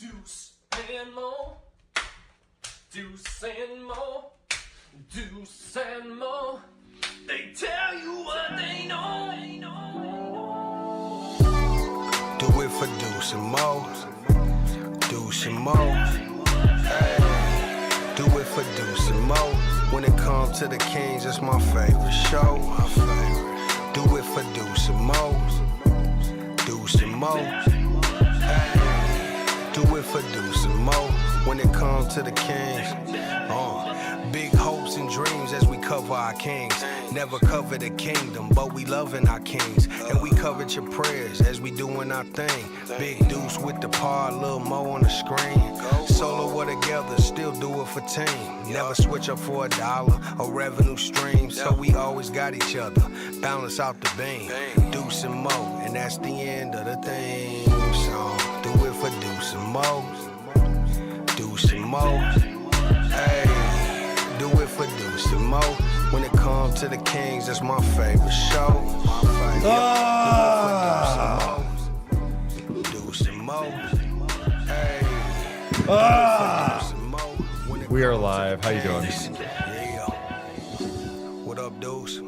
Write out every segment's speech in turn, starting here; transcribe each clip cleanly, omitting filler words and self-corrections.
Deuce and Mo, Deuce and Mo, Deuce and Mo. They tell you what they know. Do it for Deuce and Mo, Deuce and Mo. Hey. Do it for Deuce and Mo. When it comes to the Kings, it's my favorite show. Do it for Deuce and Mo, Deuce and Mo. Hey. Do it for Deuce and Mo. When it comes to the Kings, big hopes and dreams as we cover our kings. Never cover the kingdom, but we loving our kings. And we covered your prayers as we doing our thing. Big Deuce with the par, Lil Mo on the screen. Solo or together, still do it for team. Never switch up for $1 or revenue stream. So we always got each other, balance out the beam. Deuce and Mo, and that's the end of the theme song. Do it for Deuce and Mo, Deuce and Mo. Hey. Do it for Deuce and Mo. When it comes to the Kings, that's my favorite show. Deuce and Mo. Hey. We are live. How you doing? Yeah. What up, Deuce?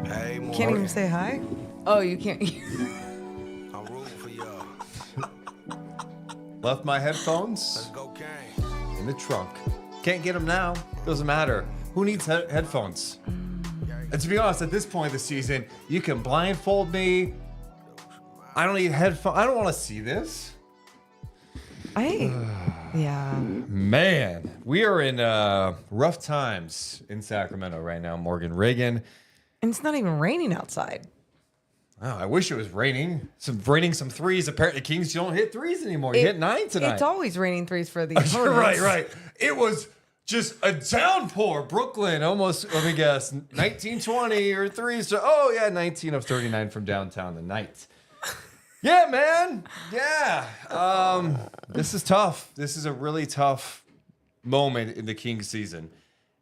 Hey, Morgan. Can't even say hi? Oh, you can't. I'm rooting for y'all. Left my Let's headphones go, Kane. in the trunk. Can't get them now. Doesn't matter. Who needs headphones? And to be honest, at this point of the season, you can blindfold me. I don't need headphones. I don't want to see this. Yeah. Man, we are in rough times in Sacramento right now, Morgan Reagan. And it's not even raining outside. Oh, I wish it was raining. Raining some threes. Apparently, Kings, you don't hit threes anymore. You hit 9 tonight. It's always raining threes for the Hornets. Right. It was just a downpour. Brooklyn almost, let me guess, 19, 20 or threes. So, 19 of 39 from downtown the night. Yeah, man. Yeah. This is tough. This is a really tough moment in the Kings season.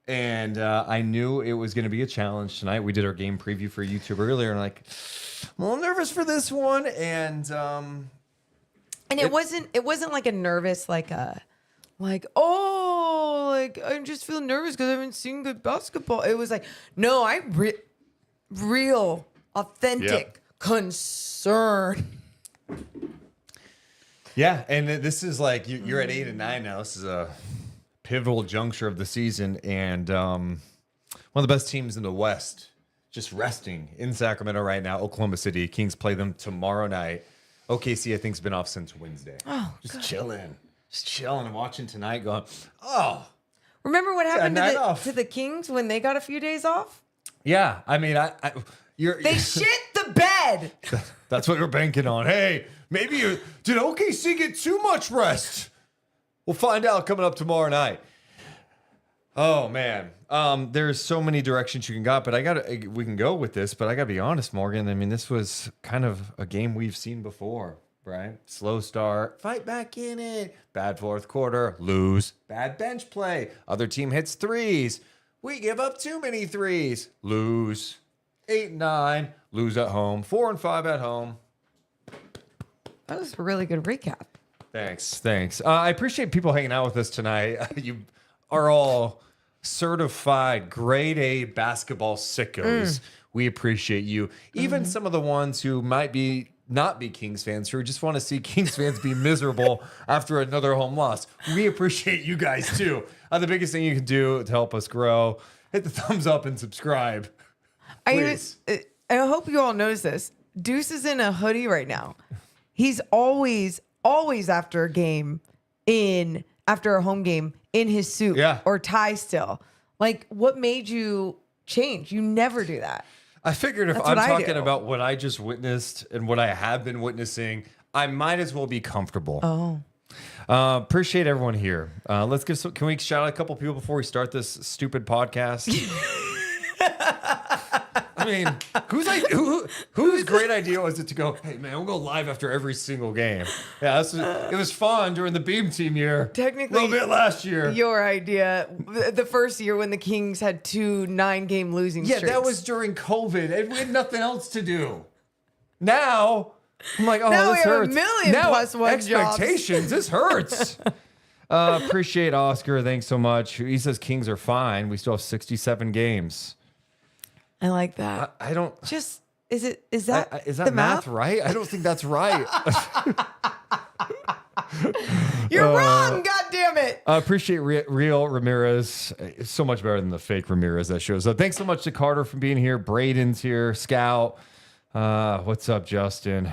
And I knew it was going to be a challenge tonight. We did our game preview for YouTube earlier, and I'm a little nervous for this one. And it wasn't like a nervous, I just feel nervous because I haven't seen good basketball. It was like, no, real, authentic concern. Yeah, and this is like you're at 8 and 9 now. This is a pivotal juncture of the season, and one of the best teams in the West just resting in Sacramento right now. Oklahoma City Kings play them tomorrow night. OKC, I think, has been off since Wednesday. Oh, just God. chilling and watching tonight. Going, oh, Remember what happened night off. to the Kings when they got a few days off? yeah. I mean, They shit the bed. That's what we're banking on. Hey, maybe did OKC get too much rest? We'll find out coming up tomorrow night. Oh man, there's so many directions you can go, but we can go with this. But I gotta be honest, Morgan. I mean, this was kind of a game we've seen before, right? Slow start, fight back in it. Bad fourth quarter, lose. Bad bench play. Other team hits threes. We give up too many threes. Lose. 8 and 9. Lose at home. 4 and 5 at home. That was a really good recap. Thanks. I appreciate people hanging out with us tonight. You are all certified grade A basketball sickos. We appreciate you. Even some of the ones who might not be Kings fans, who just want to see Kings fans be miserable after another home loss. We appreciate you guys too. The biggest thing you can do to help us grow, hit the thumbs up and subscribe. Please. I hope you all notice this. Deuce is in a hoodie right now. He's always after a game after a home game in his suit or tie still. Like, what made you change? You never do that. I figured if I'm talking about what I just witnessed and what I have been witnessing, I might as well be comfortable. Oh. Appreciate everyone here. Let's give can we shout out a couple people before we start this stupid podcast? I mean, whose great idea was it to go, hey man, we'll go live after every single game? Yeah, it was fun during the Beam Team year. Technically, a little bit last year. Your idea, the first year when the Kings had 2 9-game losing streaks. Yeah, that was during COVID and we had nothing else to do. Now I'm like, oh, Now this we have hurts. a million Now, plus one expectations. This hurts. Appreciate Oscar. Thanks so much. He says Kings are fine. We still have 67 games. I like that. I don't. Just is that Is that the math right? I don't think that's right. You're wrong. God damn it. I appreciate real Ramirez. It's so much better than the fake Ramirez that shows up. Thanks so much to Carter for being here. Braden's here. Scout. What's up, Justin?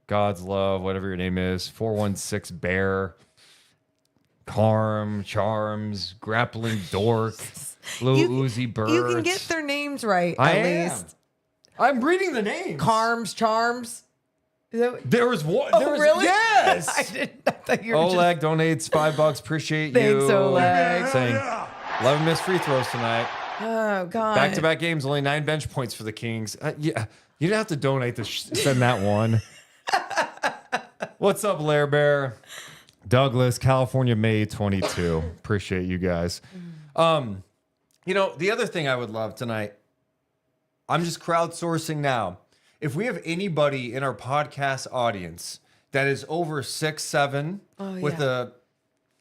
God's love, whatever your name is. 416 Bear. Charms, Grappling Dork, Lil Uzi Bird. You can get their names right, I at am. least. I'm reading the names. Charms. There was one. Oh, really? Yes. I thought you were Oleg donates $5. Appreciate Thanks, you. Oleg. Saying 11 missed free throws tonight. Oh, God. Back-to-back games, only 9 bench points for the Kings. Yeah, you didn't have to donate to send that one. What's up, Lair Bear? Douglas, California, May 22. Appreciate you guys. The other thing I would love tonight, I'm just crowdsourcing now. If we have anybody in our podcast audience that is over 6'7", with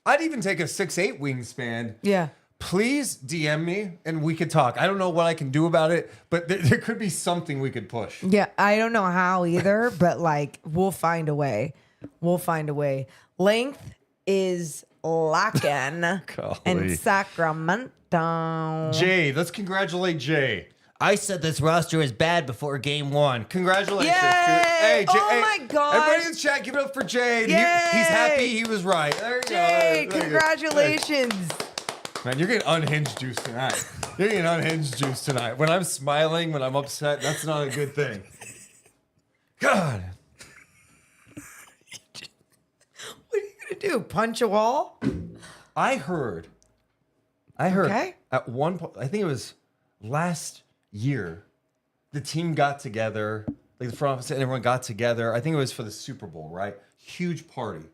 I'd even take a 6'8" wingspan. Yeah. Please DM me and we could talk. I don't know what I can do about it, but there could be something we could push. Yeah, I don't know how either, but we'll find a way. Length is lacking in Sacramento. Jay, let's congratulate Jay. I said this roster is bad before game 1. Congratulations. Yay! Hey, Jay, My God. Everybody in the chat, give it up for Jay. He's happy he was right. There you Jay, go. congratulations. Man, you're getting unhinged juice tonight. When I'm smiling, when I'm upset, that's not a good thing. God. What are you going to do? Punch a wall? I heard Okay. at one point, I think it was last year, the team got together, the front office and everyone got together. I think it was for the Super Bowl, right? Huge party.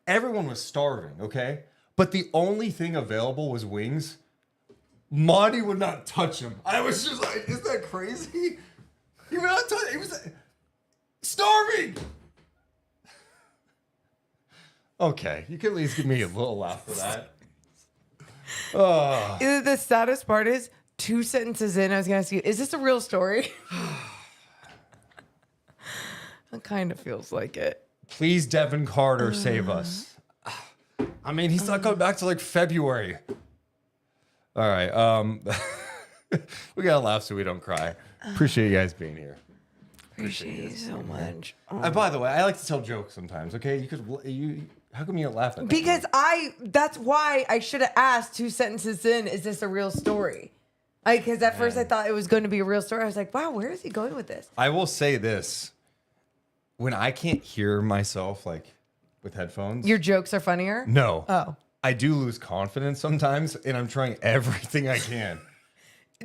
Everyone was starving, okay? But the only thing available was wings. Monty would not touch him. I was just like, is that crazy? He would not touch him. He was starving. Okay, you can at least give me a little laugh for that. The saddest part is 2 sentences in, I was going to ask you, is this a real story? It kind of feels like it. Please, Devin Carter, save us. I mean, he's not coming back to February. All right. We got to laugh so we don't cry. Appreciate you guys being here. Appreciate you so much. And by the way, I like to tell jokes sometimes, okay? How come you don't laugh at that? Because that's why I should have asked 2 sentences in, is this a real story? Because at first I thought it was going to be a real story. I was like, wow, where is he going with this? I will say this. When I can't hear myself, with headphones. Your jokes are funnier? No. Oh. I do lose confidence sometimes, and I'm trying everything I can.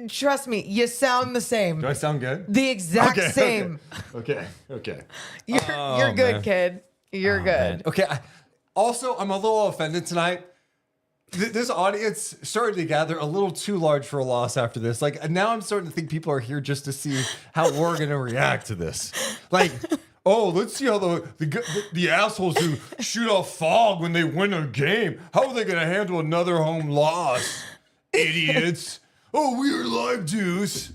Trust me, you sound the same. Do I sound good? The exact same. Okay. You're good, kid. You're good. Man. Okay. Also, I'm a little offended tonight. This audience started to gather a little too large for a loss after this. Now I'm starting to think people are here just to see how we're going to react to this. Oh, let's see how the assholes who shoot off fog when they win a game, how are they going to handle another home loss? Idiots. Oh, we are live, Deuce.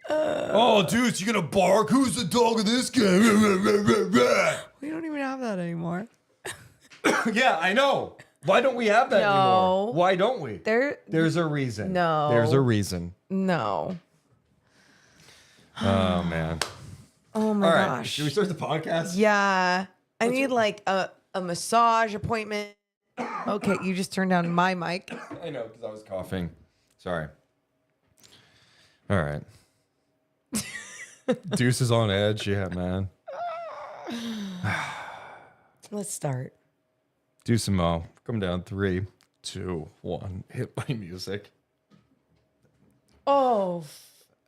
Oh, Deuce, you going to bark? Who's the dog of this game? We don't even have that anymore. Yeah, I know. Why don't we have that anymore? Why don't we? There's a reason. No. There's a reason. No. Oh, man. Oh, my All right. gosh. Should we start the podcast? Yeah. I need a massage appointment. Okay, you just turned down my mic. I know, because I was coughing. Sorry. All right. Deuce is on edge. Yeah, man. Let's start. Deuce and Mo. Come down. 3, 2, 1. Hit my music. Oh.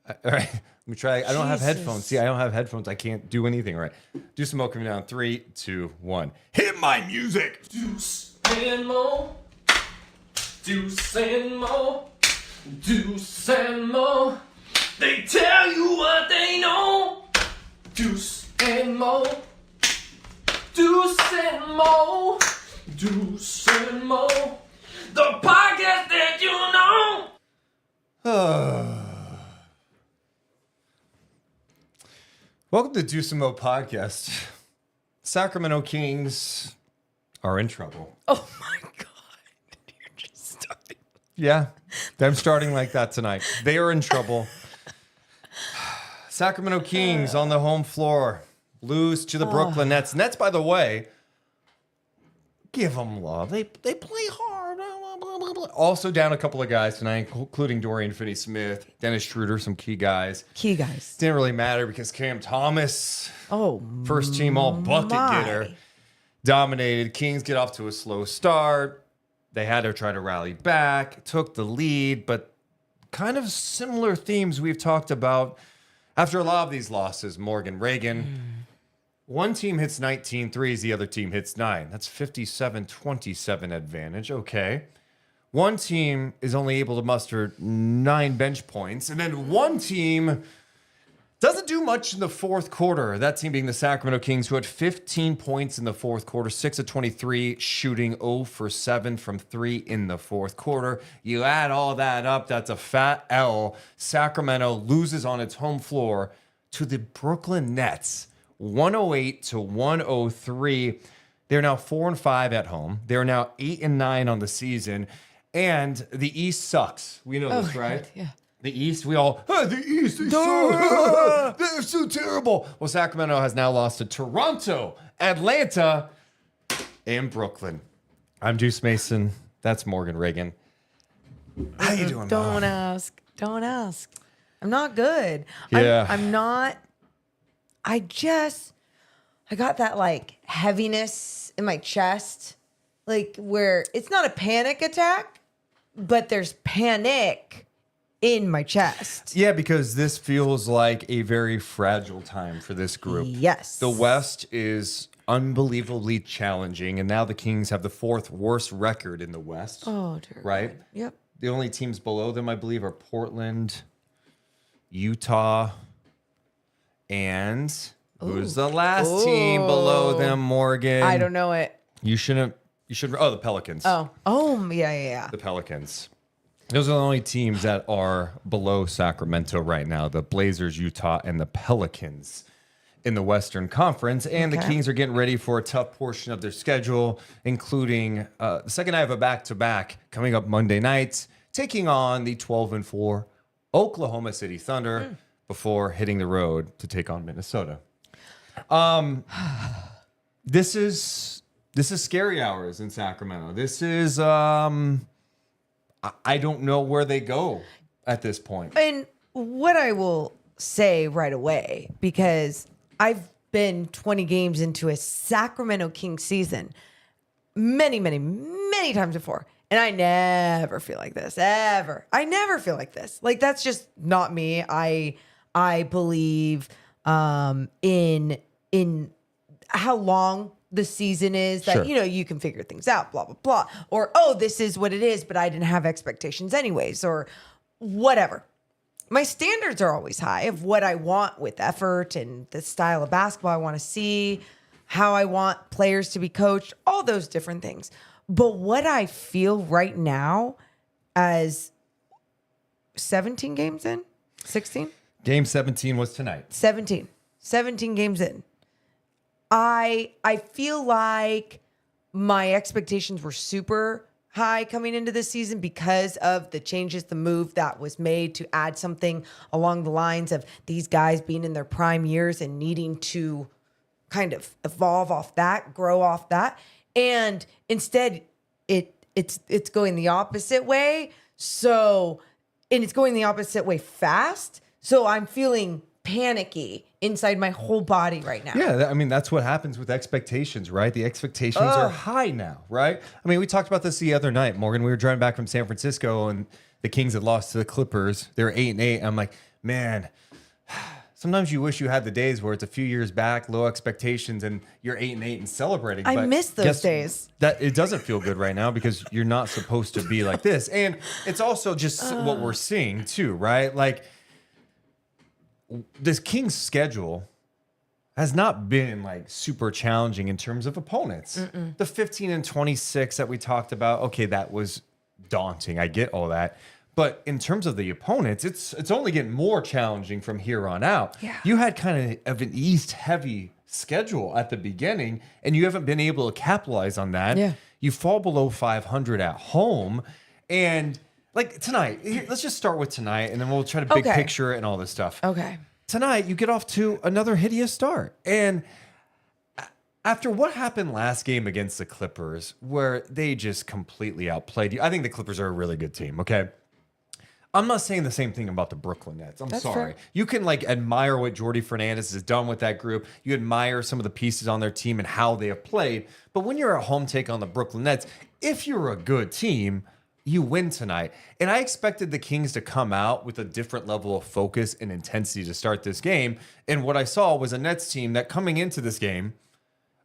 All right. Let me try. I don't have Jesus. headphones. See, I don't have headphones. I can't do anything right. Deuce and Mo coming down. 3, 2, 1. Hit my music. Deuce and Mo. Deuce and Mo. Deuce and Mo. They tell you what they know. Deuce and Mo. Deuce and Mo. Deuce and Mo. The podcast that you know. Welcome to Deuce and Mo podcast. Sacramento Kings are in trouble. Oh my God. You're just starting. Yeah, I'm starting like that tonight. They are in trouble. Sacramento Kings on the home floor lose to the Brooklyn Nets. Nets, by the way, give them love. They play hard. Also down a couple of guys tonight, including Dorian Finney-Smith, Dennis Schroeder, some key guys. Didn't really matter because Cam Thomas, first team all bucket getter, dominated. Kings get off to a slow start. They had to try to rally back, took the lead, but kind of similar themes we've talked about after a lot of these losses. Morgan, Reagan. One team hits 19 threes, the other team hits 9. That's 57-27 advantage. Okay. One team is only able to muster 9 bench points, and then one team doesn't do much in the fourth quarter. That team being the Sacramento Kings, who had 15 points in the fourth quarter, 6 of 23, shooting 0 for 7 from 3 in the fourth quarter. You add all that up, that's a fat L. Sacramento loses on its home floor to the Brooklyn Nets, 108-103. They're now 4-5 at home. They're now 8-9 on the season, and the East sucks. We know this, right? God, yeah. The East, the East, they're so terrible. Well, Sacramento has now lost to Toronto, Atlanta, and Brooklyn. I'm Deuce Mason. That's Morgan Reagan. How you doing, Don't Mom? ask. Don't ask. I'm not good. Yeah. I'm not. I got that like heaviness in my chest, like where it's not a panic attack, but there's panic in my chest. Yeah, because this feels like a very fragile time for this group. Yes. The West is unbelievably challenging, and now the Kings have the 4th worst record in the West. Oh, dear. Right? God. Yep. The only teams below them, I believe, are Portland, Utah, and who's the last team below them, Morgan? I don't know it. You should. Oh, the Pelicans. Oh, yeah. The Pelicans. Those are the only teams that are below Sacramento right now. The Blazers, Utah, and the Pelicans in the Western Conference. And the Kings are getting ready for a tough portion of their schedule, including the second night of a back-to-back coming up Monday night, taking on the 12-4 Oklahoma City Thunder before hitting the road to take on Minnesota. This is scary hours in Sacramento. This is I don't know where they go at this point. And what I will say right away, because I've been 20 games into a Sacramento Kings season many times before, and I never feel like this, ever. I never feel like this. Like, that's just not me. I believe in how long the season is, that, Sure. you can figure things out, blah, blah, blah. Or, this is what it is, but I didn't have expectations anyways, or whatever. My standards are always high of what I want with effort and the style of basketball I want to see, how I want players to be coached, all those different things. But what I feel right now as 17 games in, 16? Game 17 was tonight. 17 games in. I feel like my expectations were super high coming into this season because of the changes, the move that was made to add something along the lines of these guys being in their prime years and needing to kind of evolve off that, grow off that. And instead it's going the opposite way. So, and it's going the opposite way fast. So I'm feeling panicky inside my whole body right now. Yeah, I mean, that's what happens with expectations, right? The expectations are high now, right? I mean, we talked about this the other night, Morgan. We were driving back from San Francisco, and the Kings had lost to the Clippers. They were 8-8. I'm like, man, sometimes you wish you had the days where it's a few years back, low expectations, and you're 8-8 and celebrating. I But miss those guess days. That it doesn't feel good right now because you're not supposed to be like this. And it's also just what we're seeing too, right? Like, this Kings schedule has not been like super challenging in terms of opponents. The 15 and 26 that we talked about, okay, that was daunting. I get all that. But in terms of the opponents, it's only getting more challenging from here on out. Yeah. You had kind of an East-heavy schedule at the beginning, and you haven't been able to capitalize on that. Yeah. You fall below 500 at home. And like tonight, let's just start with tonight, and then we'll try to big picture it and all this stuff. Okay. Tonight, you get off to another hideous start. And after what happened last game against the Clippers, where they just completely outplayed you, I think the Clippers are a really good team, okay? I'm not saying the same thing about the Brooklyn Nets. I'm sorry. Fair. You can like admire what Jordi Fernandez has done with that group. You admire some of the pieces on their team and how they have played. But when you're a home take on the Brooklyn Nets, if you're a good team, you win tonight. And I expected the Kings to come out with a different level of focus and intensity to start this game. And what I saw was a Nets team that coming into this game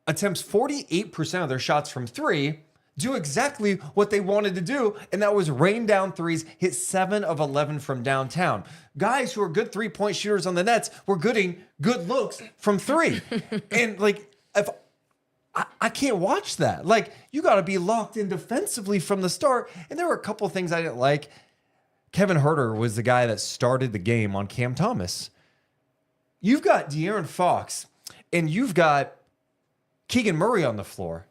attempts 48% of their shots from three, do exactly what they wanted to do, and that was rain down threes, hit 7 of 11 from downtown. Guys who are good three-point shooters on the Nets were getting good looks from three. And like, if I can't watch that. Like, you got to be locked in defensively from the start. And there were a couple of things I didn't like. Kevin Huerter was the guy that started the game on Cam Thomas. You've got De'Aaron Fox, and you've got Keegan Murray on the floor.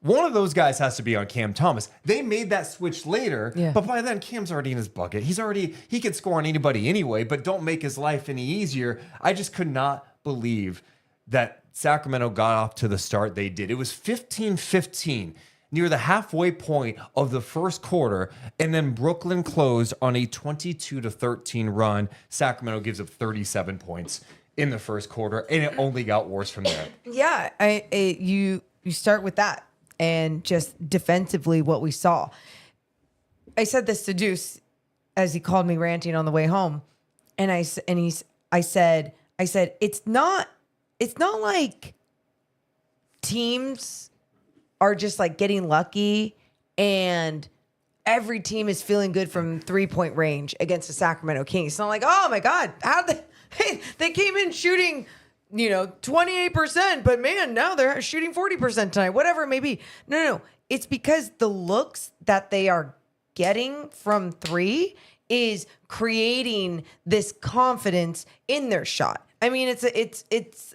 One of those guys has to be on Cam Thomas. They made that switch later, but by then Cam's already in his bucket. He could score on anybody anyway, but don't make his life any easier. I just could not believe that Sacramento got off to the start they did. It was 15-15 near the halfway point of the first quarter, and then Brooklyn closed on a 22-13 run. Sacramento gives up 37 points in the first quarter, and it only got worse from there. Yeah, you start with that. And just defensively, what we saw. I said this to Deuce as he called me ranting on the way home, and I said it's not like teams are just like getting lucky and every team is feeling good from 3-point range against the Sacramento Kings. It's not like, oh my God, they came in shooting 28%, but man, now they're shooting 40% tonight, whatever it may be. No. It's because the looks that they are getting from three is creating this confidence in their shot. I mean, it's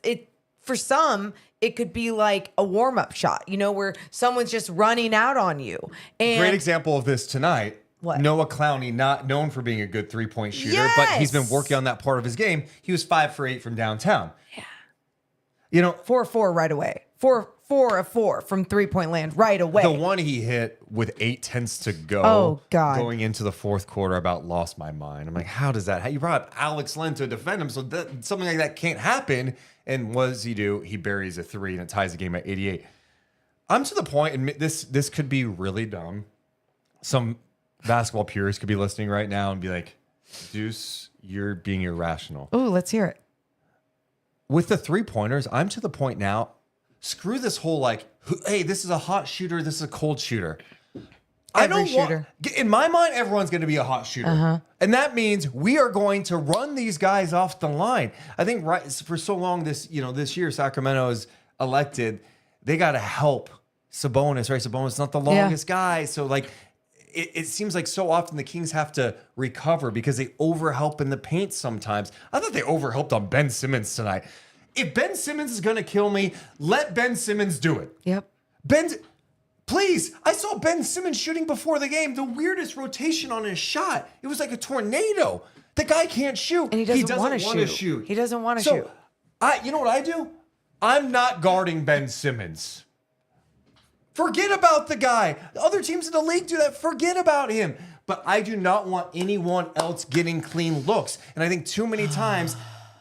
for some, it could be like a warm-up shot, where someone's just running out on you. And great example of this tonight. What? Noah Clowney, not known for being a good three-point shooter, but he's been working on that part of his game. He was 5 for 8 from downtown. Yeah. 4 of 4 right away. 4 of 4 from 3-point land right away. The one he hit with 8:10 to go. Oh, God. Going into the fourth quarter, about lost my mind. I'm like, how does that? You brought up Alex Len to defend him, so something like that can't happen. And what does he do? He buries a 3 and it ties the game at 88. I'm to the point, and this could be really dumb. Some basketball purists could be listening right now and be like, Deuce, you're being irrational. Oh, let's hear it. With the 3-pointers, I'm to the point now, screw this whole like, hey, this is a hot shooter, this is a cold shooter. In my mind, everyone's going to be a hot shooter. And that means we are going to run these guys off the line. I think for so long this year, Sacramento is elected, they got to help Sabonis, right? Sabonis is not the longest guy. So like, it seems like so often the Kings have to recover because they overhelp in the paint sometimes. I thought they overhelped on Ben Simmons tonight. If Ben Simmons is going to kill me, let Ben Simmons do it. Yep. Please. I saw Ben Simmons shooting before the game. The weirdest rotation on his shot. It was like a tornado. The guy can't shoot. And he doesn't want to shoot. He doesn't want to shoot. You know what I do? I'm not guarding Ben Simmons. Forget about the guy. Other teams in the league do that. Forget about him. But I do not want anyone else getting clean looks. And I think too many times,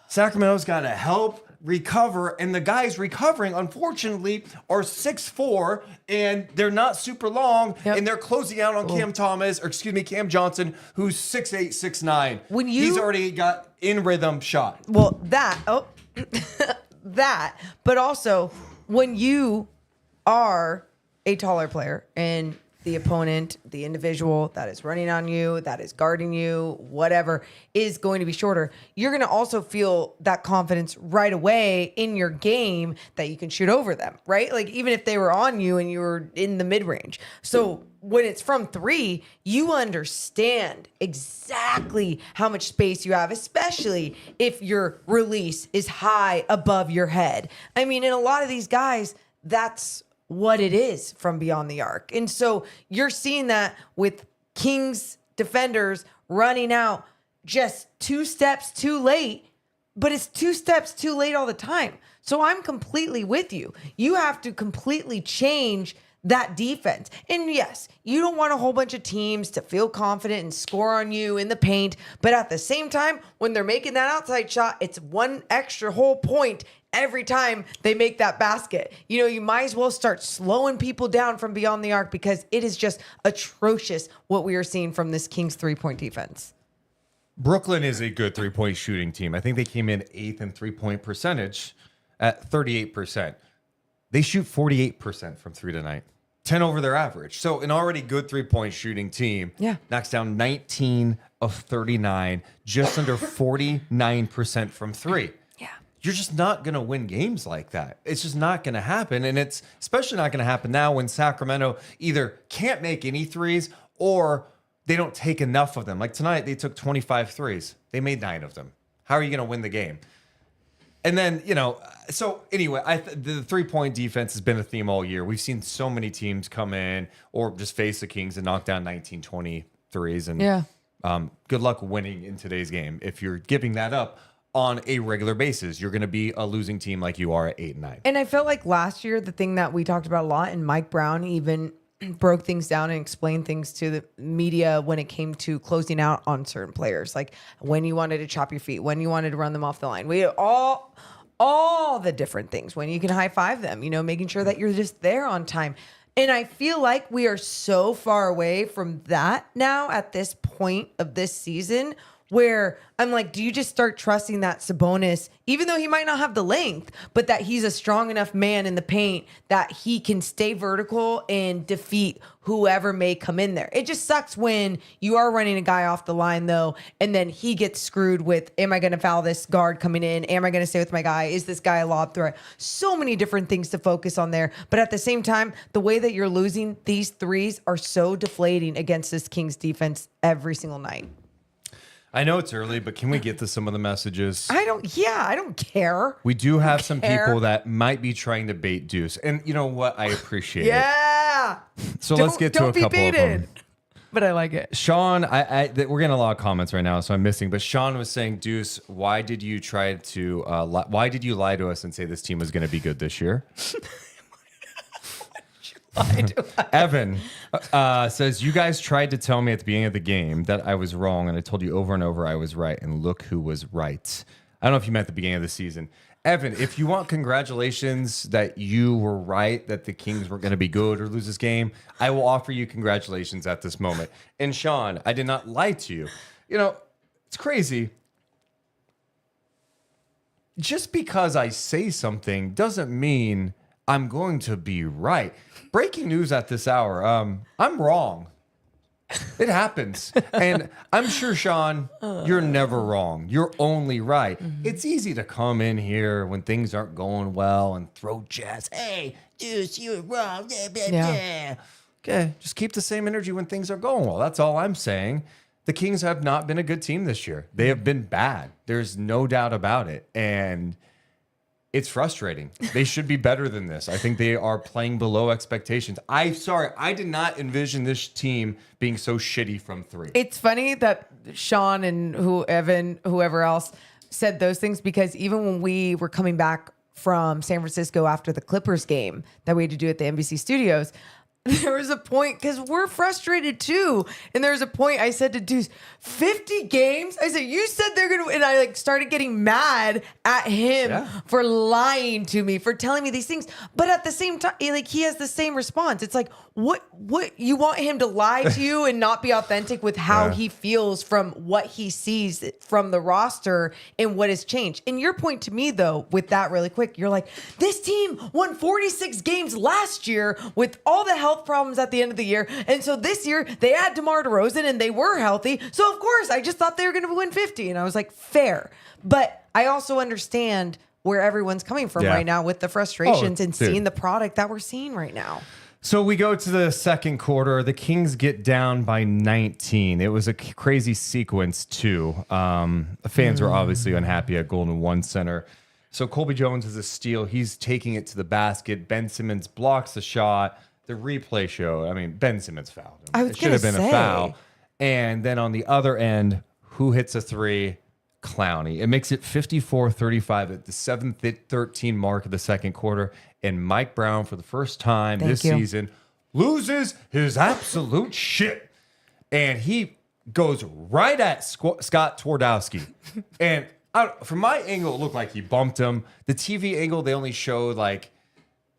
Sacramento's got to help recover. And the guys recovering, unfortunately, are 6'4", and they're not super long. Yep. And they're closing out on Cam Johnson, who's 6'8", 6'9". He's already got in rhythm shot. Well, but also when you are a taller player and the opponent, the individual that is running on you, that is guarding you, whatever, is going to be shorter, you're going to also feel that confidence right away in your game that you can shoot over them, right? Like even if they were on you and you were in the mid-range. So when it's from 3, you understand exactly how much space you have, especially if your release is high above your head. I mean, in a lot of these guys, that's what it is from beyond the arc. And so you're seeing that with Kings defenders running out just 2 steps too late, but it's 2 steps too late all the time. So I'm completely with you. You have to completely change that defense. And yes, you don't want a whole bunch of teams to feel confident and score on you in the paint. But at the same time, when they're making that outside shot, it's 1 extra whole point every time they make that basket. You know, you might as well start slowing people down from beyond the arc because it is just atrocious what we are seeing from this Kings 3-point defense. Brooklyn is a good 3-point shooting team. I think they came in 8th in 3-point percentage at 38%. They shoot 48% from 3 tonight, 10 over their average. So an already good 3-point shooting team knocks down 19 of 39, just under 49% from 3. You're just not going to win games like that. It's just not going to happen. And it's especially not going to happen now when Sacramento either can't make any threes or they don't take enough of them. Like tonight, they took 25 threes. They made 9 of them. How are you going to win the game? And then, you know, so anyway, the 3-point defense has been a theme all year. We've seen so many teams come in or just face the Kings and knock down 19, 20 threes. And good luck winning in today's game. If you're giving that up on a regular basis, you're going to be a losing team like you are at 8 and 9. And I felt like last year, the thing that we talked about a lot, and Mike Brown even broke things down and explained things to the media when it came to closing out on certain players, like when you wanted to chop your feet, when you wanted to run them off the line. We all the different things, when you can high five them, you know, making sure that you're just there on time. And I feel like we are so far away from that now at this point of this season, where I'm like, do you just start trusting that Sabonis, even though he might not have the length, but that he's a strong enough man in the paint that he can stay vertical and defeat whoever may come in there? It just sucks when you are running a guy off the line, though, and then he gets screwed with, am I going to foul this guard coming in? Am I going to stay with my guy? Is this guy a lob threat? So many different things to focus on there. But at the same time, the way that you're losing these threes are so deflating against this Kings defense every single night. I know it's early, but can we get to some of the messages? I don't care. We do have some people that might be trying to bait Deuce. And you know what? I appreciate it. So let's get to a couple of them. But I like it. Sean, we're getting a lot of comments right now, so I'm missing. But Sean was saying, Deuce, why did you lie to us and say this team was going to be good this year? Evan says, you guys tried to tell me at the beginning of the game that I was wrong, and I told you over and over I was right, and look who was right. I don't know if you meant the beginning of the season. Evan, if you want congratulations that you were right, that the Kings were going to be good or lose this game, I will offer you congratulations at this moment. And Sean, I did not lie to you. You know, it's crazy. Just because I say something doesn't mean I'm going to be right. Breaking news at this hour. I'm wrong. It happens. And I'm sure, Sean, you're never wrong. You're only right. Mm-hmm. It's easy to come in here when things aren't going well and throw jazz. Hey, Deuce, you were wrong. Yeah. Okay, just keep the same energy when things are going well. That's all I'm saying. The Kings have not been a good team this year. They have been bad. There's no doubt about it. And it's frustrating. They should be better than this. I think they are playing below expectations. I did not envision this team being so shitty from 3. It's funny that Sean and whoever else said those things, because even when we were coming back from San Francisco after the Clippers game that we had to do at the NBC studios, there was a point, because we're frustrated too. And there was a point I said to Deuce, 50 games? I said, you said they're going to, and I started getting mad at him for lying to me, for telling me these things. But at the same time, he has the same response. It's like, what you want him to lie to you and not be authentic with how he feels from what he sees from the roster and what has changed. And your point to me, though, with that really quick, you're like, this team won 46 games last year with all the help health problems at the end of the year. And so this year they had DeMar DeRozan and they were healthy. So of course I just thought they were going to win 50. And I was like, fair. But I also understand where everyone's coming from right now with the frustrations and seeing the product that we're seeing right now. So we go to the second quarter. The Kings get down by 19. It was a crazy sequence, too. The fans were obviously unhappy at Golden One Center. So Colby Jones is a steal. He's taking it to the basket. Ben Simmons blocks the shot. The replay show, I mean, Ben Simmons fouled him. It should have been a foul. And then on the other end, who hits a three? Clowney. It makes it 54-35 at the 7:13 mark of the second quarter. And Mike Brown, for the first time this season, loses his absolute shit. And he goes right at Scott Twardowski. And from my angle, it looked like he bumped him. The TV angle, they only showed like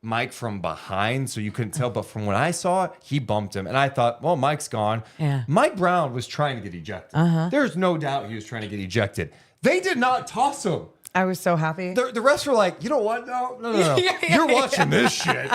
Mike from behind, so you couldn't tell. But from when I saw it, he bumped him. And I thought, well, Mike's gone. Yeah. Mike Brown was trying to get ejected. There's no doubt he was trying to get ejected. They did not toss him. I was so happy. The refs were like, you know what? No. You're watching this shit.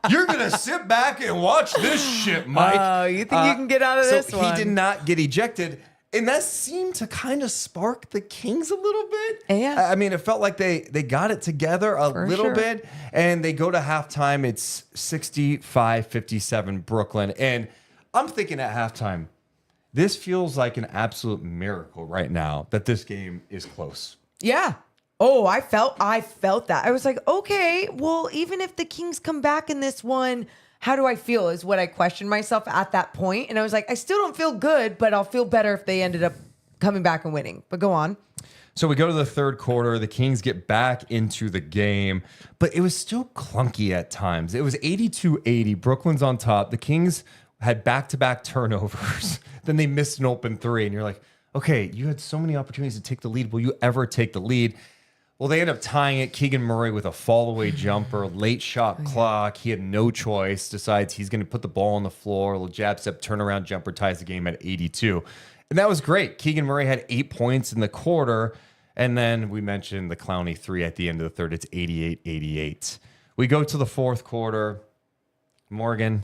You're going to sit back and watch this shit, Mike. Oh, you think you can get out of this one? He did not get ejected. And that seemed to kind of spark the Kings a little bit. Yeah. I mean, it felt like they got it together a little bit. And they go to halftime. It's 65-57 Brooklyn. And I'm thinking at halftime, this feels like an absolute miracle right now that this game is close. Yeah. Oh, I felt that. I was like, okay, well, even if the Kings come back in this one, how do I feel is what I questioned myself at that point. And I was like, I still don't feel good, but I'll feel better if they ended up coming back and winning. But go on. So we go to the third quarter. The Kings get back into the game, but it was still clunky at times. It was 82-80. Brooklyn's on top. The Kings had back-to-back turnovers. Then they missed an open three. And you're like, okay, you had so many opportunities to take the lead. Will you ever take the lead? Well, they end up tying it. Keegan Murray with a fall-away jumper, late shot clock. He had no choice. Decides he's going to put the ball on the floor. Little jab step, turnaround jumper, ties the game at 82. And that was great. Keegan Murray had 8 points in the quarter. And then we mentioned the Clowney three at the end of the third. It's 88-88. We go to the fourth quarter. Morgan,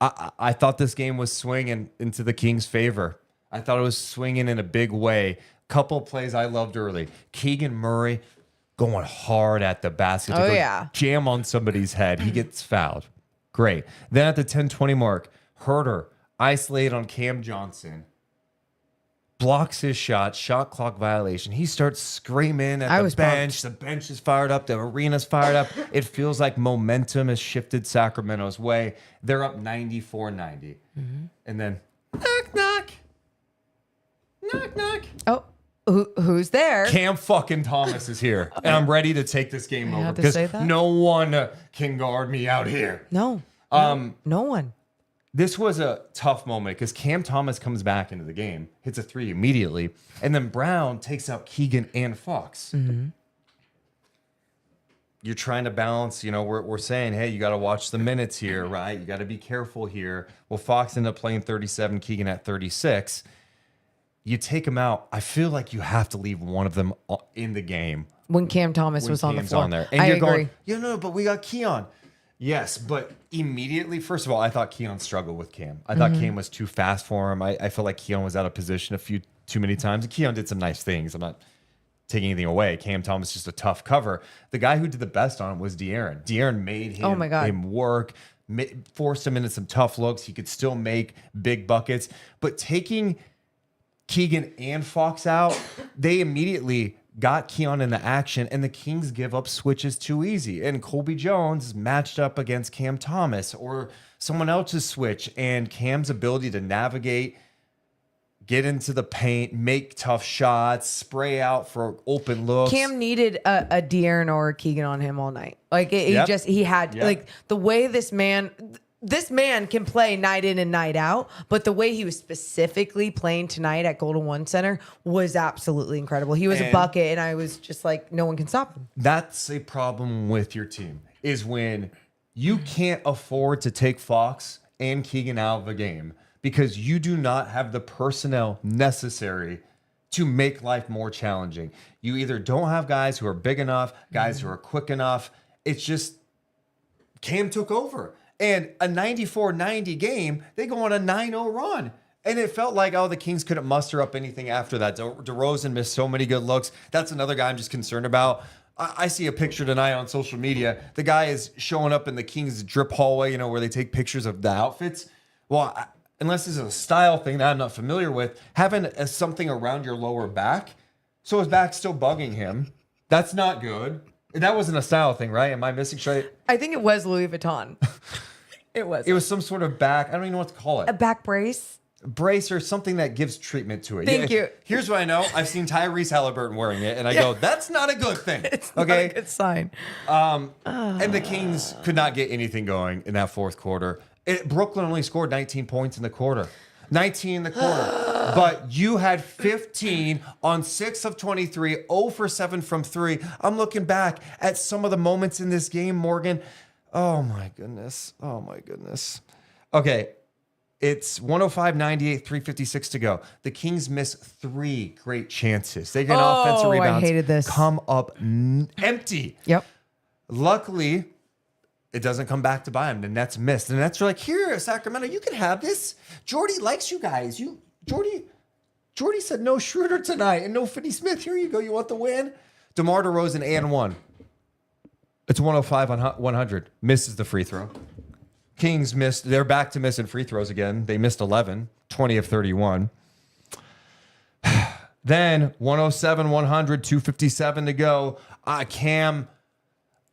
I thought this game was swinging into the Kings' favor. I thought it was swinging in a big way. Couple of plays I loved early. Keegan Murray going hard at the basket to jam on somebody's head. He gets fouled. Great. Then at the 10-20 mark, Herter isolated on Cam Johnson. Blocks his shot clock violation. He starts screaming at the bench. The bench is fired up. The arena's fired up. It feels like momentum has shifted Sacramento's way. They're up 94-90. And then, knock, knock. Knock, knock. Oh. Who's there? Cam fucking Thomas is here. And I'm ready to take this game over because no one can guard me out here. No one. This was a tough moment because Cam Thomas comes back into the game, hits a three immediately, and then Brown takes out Keegan and Fox. You're trying to balance, we're saying, hey, you got to watch the minutes here, right? You got to be careful here. Well, Fox ended up playing 37, Keegan at 36. You take them out. I feel like you have to leave one of them in the game when Cam Thomas was on the floor. On there. And you're going, but we got Keon. Yes, but immediately, first of all, I thought Keon struggled with Cam. I thought Cam was too fast for him. I felt like Keon was out of position too many times. And Keon did some nice things. I'm not taking anything away. Cam Thomas just a tough cover. The guy who did the best on him was De'Aaron. De'Aaron made him work, forced him into some tough looks. He could still make big buckets. But taking Keegan and Fox out, they immediately got Keon into action, and the Kings give up switches too easy. And Colby Jones is matched up against Cam Thomas or someone else's switch, and Cam's ability to navigate, get into the paint, make tough shots, spray out for open looks. Cam needed a De'Aaron or a Keegan on him all night. Like he had like the way this man can play night in and night out, but the way he was specifically playing tonight at Golden One Center was absolutely incredible. He was a bucket, and I was just like, no one can stop him. That's a problem with your team, is when you can't afford to take Fox and Keegan out of the game because you do not have the personnel necessary to make life more challenging. You either don't have guys who are big enough, guys who are quick enough. It's just Cam took over. And a 94-90 game, they go on a 9-0 run. And it felt like, the Kings couldn't muster up anything after that. DeRozan missed so many good looks. That's another guy I'm just concerned about. I see a picture tonight on social media. The guy is showing up in the Kings drip hallway, where they take pictures of the outfits. Well, unless this is a style thing that I'm not familiar with, having something around your lower back, so his back's still bugging him. That's not good. That wasn't a style thing, right? Am I missing straight? I think it was Louis Vuitton. It was. It was some sort of back. I don't even know what to call it. A back brace. Brace or something that gives treatment to it. Thank you. Here's what I know. I've seen Tyrese Halliburton wearing it, and I go, that's not a good thing. It's not a good sign. And the Kings could not get anything going in that fourth quarter. Brooklyn only scored 19 points in the quarter. 19 in the quarter. But you had 15 on 6 of 23, 0 for 7 from 3. I'm looking back at some of the moments in this game, Morgan. Oh, my goodness. Okay. It's 105-98, 3:56 to go. The Kings miss 3 great chances. They get offensive rebounds. I hated this. Come up empty. Yep. Luckily, it doesn't come back to bite them. The Nets missed. The Nets are like, here, Sacramento, you can have this. Jordy likes you guys. Jordy said no Schroeder tonight and no Finney-Smith. Here you go. You want the win? DeMar DeRozan and 1. It's 105 on 100. Misses the free throw. Kings missed. They're back to missing free throws again. They missed 11, 20 of 31. Then 107, 100, 257 to go. Cam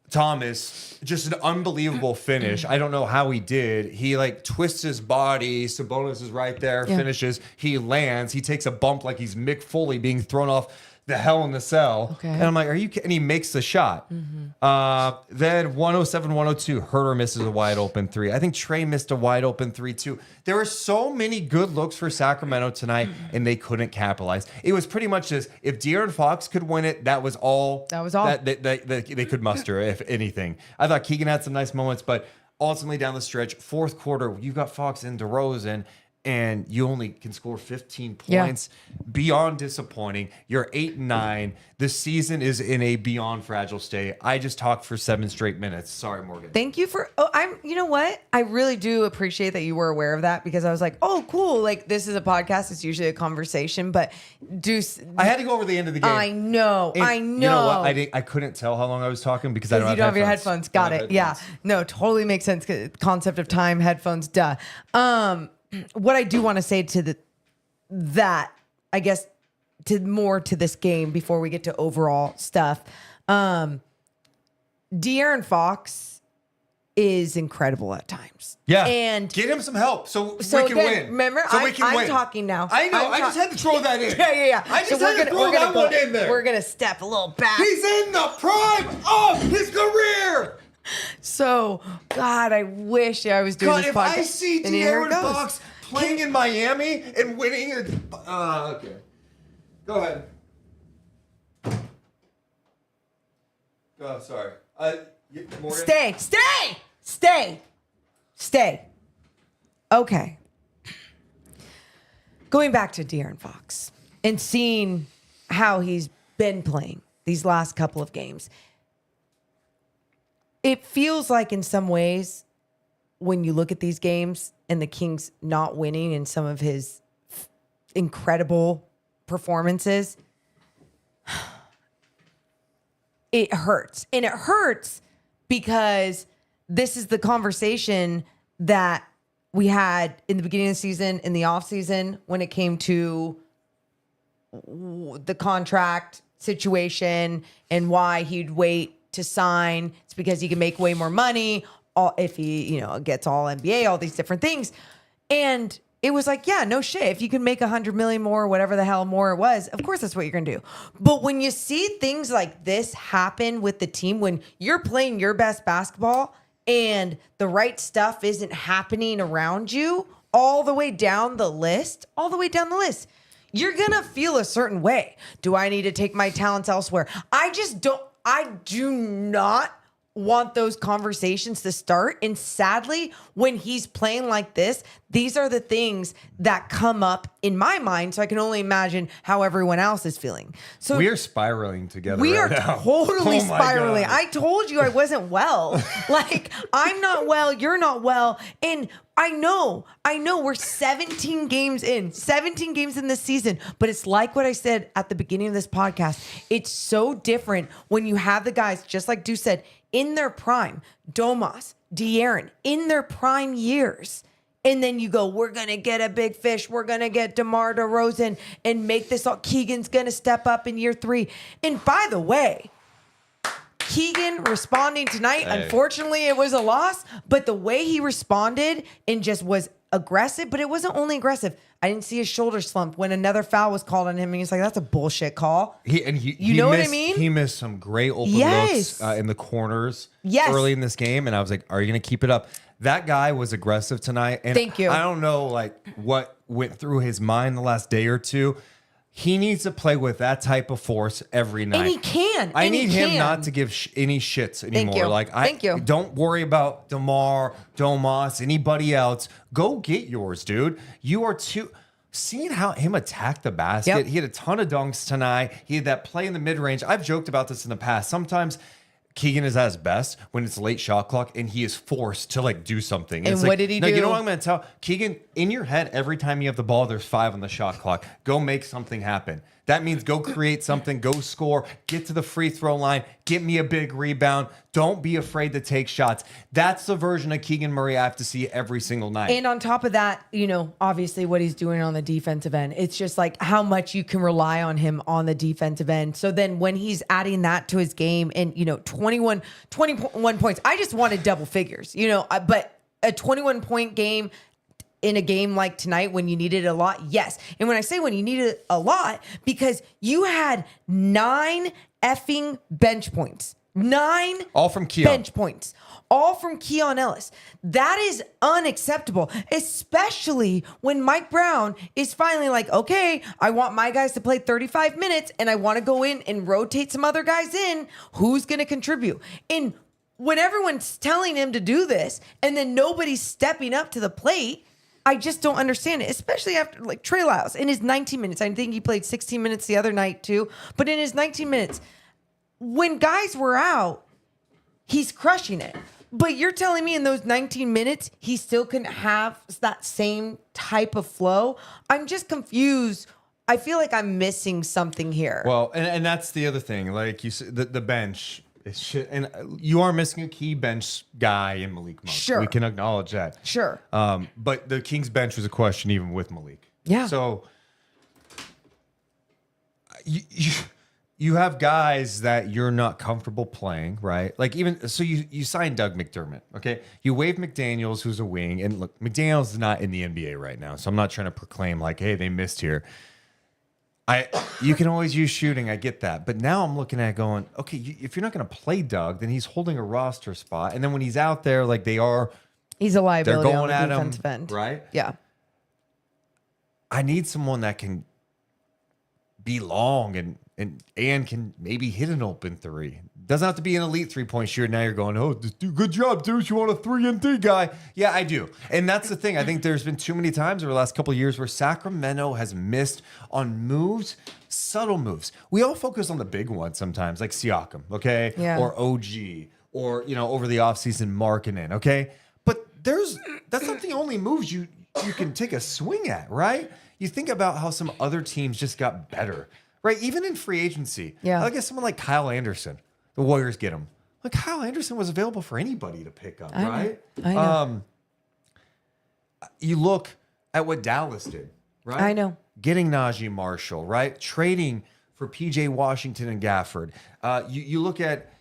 Thomas, just an unbelievable finish. I don't know how he did. He twists his body. Sabonis is right there, finishes. He lands. He takes a bump like he's Mick Foley being thrown off the Hell in the Cell. Okay. And I'm like, are you kidding? And he makes the shot. Then 107, 102, Herter misses a wide open 3. I think Trey missed a wide open 3 too. There were so many good looks for Sacramento tonight, and they couldn't capitalize. It was pretty much this. If De'Aaron Fox could win it, that was all. That was all. That they could muster, if anything. I thought Keegan had some nice moments, but ultimately down the stretch, fourth quarter, you got Fox and DeRozan, and you only can score 15 points. Beyond disappointing. You're 8-9. The season is in a beyond fragile state. I just talked for 7 straight minutes. Sorry, Morgan. Thank you for. You know what? I really do appreciate that you were aware of that, because I was like, oh, cool. This is a podcast. It's usually a conversation, but Deuce. I had to go over the end of the game. I know. You know what? I couldn't tell how long I was talking because I don't have your headphones. Got it. Yeah. No, totally makes sense. Concept of time, headphones, duh. What I do want to say to that, I guess, to this game before we get to overall stuff. De'Aaron Fox is incredible at times. Yeah. And get him some help so we can win. Remember, I'm talking now. I know. I just had to throw that in. Yeah. I just had to throw that one in there. We're going to step a little back. He's in the prime of his career. So, God, I wish I was doing this podcast. If I see De'Aaron Fox playing in Miami and winning, okay. Go ahead. Oh, sorry. Morgan? Stay. Okay. Going back to De'Aaron Fox and seeing how he's been playing these last couple of games. It feels like in some ways when you look at these games and the Kings not winning in some of his incredible performances, it hurts. And it hurts because this is the conversation that we had in the beginning of the season, in the offseason, when it came to the contract situation and why he'd wait to sign. It's because he can make way more money if he, gets all NBA, all these different things. And it was like, yeah, no shit. If you can make $100 million more, whatever the hell more it was, of course that's what you're going to do. But when you see things like this happen with the team, when you're playing your best basketball and the right stuff isn't happening around you all the way down the list, you're going to feel a certain way. Do I need to take my talents elsewhere? I do not want those conversations to start. And sadly, when he's playing like this, these are the things that come up in my mind. So I can only imagine how everyone else is feeling. So we are spiraling together. We right are now. totally Oh my spiraling. God. I told you I wasn't well. Like, I'm not well. You're not well. And I know we're 17 games in this season, but it's like what I said at the beginning of this podcast. It's so different when you have the guys, just like Deuce said, in their prime, Domas, De'Aaron, in their prime years. And then you go, we're going to get a big fish. We're going to get DeMar DeRozan and make this all. Keegan's going to step up in year 3. And by the way, Keegan responding tonight, unfortunately, it was a loss, but the way he responded and just was aggressive, but it wasn't only aggressive. I didn't see his shoulder slump when another foul was called on him, and he's like, that's a bullshit call. You know what I mean? He missed some great open looks in the corners early in this game, and I was like, are you going to keep it up? That guy was aggressive tonight, and thank you. I don't know like what went through his mind the last day or two. He needs to play with that type of force every night. And he can. I need him not to give any shits anymore. Thank you. Don't worry about DeMar, Domas, anybody else. Go get yours, dude. You are too... Seeing how him attack the basket, he had a ton of dunks tonight. He had that play in the mid-range. I've joked about this in the past. Sometimes Keegan is at his best when it's late shot clock and he is forced to like do something. And what did he do? You know what I'm going to tell? Keegan, in your head, every time you have the ball, there's 5 on the shot clock. Go make something happen. That means go create something, go score, get to the free throw line, get me a big rebound. Don't be afraid to take shots. That's the version of Keegan Murray I have to see every single night. And on top of that, you know, obviously what he's doing on the defensive end, it's just like how much you can rely on him on the defensive end. So then when he's adding that to his game and, you know, 21 points, I just wanted double figures, you know, but a 21-point game in a game like tonight when you needed a lot, yes. And when I say when you needed a lot, because you had 9 effing bench points. 9 all from Keon. Bench points. All from Keon Ellis. That is unacceptable, especially when Mike Brown is finally like, okay, I want my guys to play 35 minutes and I want to go in and rotate some other guys in. Who's going to contribute? And when everyone's telling him to do this and then nobody's stepping up to the plate, I just don't understand it, especially after like Trey Lyles in his 19 minutes. I think he played 16 minutes the other night too, but in his 19 minutes, when guys were out, he's crushing it. But you're telling me in those 19 minutes, he still couldn't have that same type of flow? I'm just confused. I feel like I'm missing something here. Well, and that's the other thing. Like you said, the bench. Shit. And you are missing a key bench guy in Malik Monk. Sure. We can acknowledge that. Sure. But the Kings bench was a question even with Malik. Yeah. So you have guys that you're not comfortable playing, right? Like even so you signed Doug McDermott, okay? You waive McDaniels, who's a wing, and look, McDaniels is not in the NBA right now. So I'm not trying to proclaim like, hey, they missed here. You can always use shooting. I get that. But now I'm looking at going, okay, if you're not going to play Doug, then he's holding a roster spot. And then when he's out there, like he's a liability they're on going the at defensive him, end. right? Yeah. I need someone that can be long and can maybe hit an open 3. Doesn't have to be an elite 3-point shooter. Now you're going, oh, good job, Deuce. You want a 3-and-D guy? Yeah, I do. And that's the thing. I think there's been too many times over the last couple of years where Sacramento has missed on moves, subtle moves. We all focus on the big ones sometimes, like Siakam, okay? Yeah. Or OG, or, you know, over the offseason, Markkanen, okay? But that's not the only moves you can take a swing at, right? You think about how some other teams just got better, right? Even in free agency. Yeah. I guess someone like Kyle Anderson. The Warriors get him. Like Kyle Anderson was available for anybody to pick up, right? I know. You look at what Dallas did, right? I know. Getting Najee Marshall, right? Trading for PJ Washington and Gafford. You look at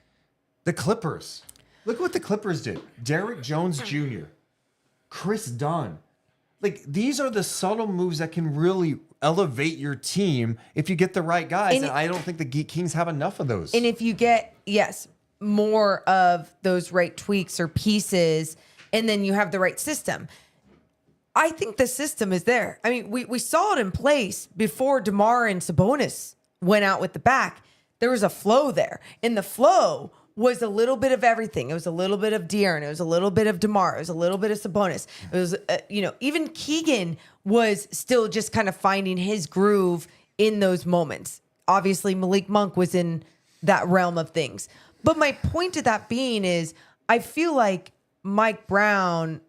the Clippers. Look what the Clippers did. Derrick Jones Jr., Chris Dunn. Like these are the subtle moves that can really elevate your team if you get the right guys. And I don't think the Kings have enough of those. And if you get, more of those right tweaks or pieces, and then you have the right system. I think the system is there. I mean, we saw it in place before DeMar and Sabonis went out with the back. There was a flow there. And the flow was a little bit of everything. It was a little bit of De'Aaron. It was a little bit of DeMar. It was a little bit of Sabonis. It was, even Keegan was still just kind of finding his groove in those moments. Obviously, Malik Monk was in that realm of things. But my point to that being is I feel like Mike Brown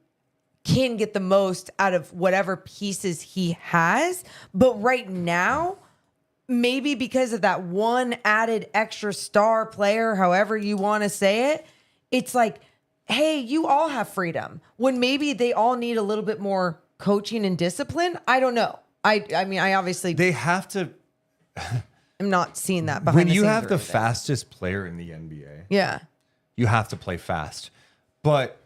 can get the most out of whatever pieces he has. But right now, maybe because of that one added extra star player, however you want to say it, it's like, hey, you all have freedom. When maybe they all need a little bit more coaching and discipline. I don't know. I mean, I obviously... They have to... I'm not seeing that behind the scenes. When you have the fastest player in the NBA, yeah, you have to play fast. But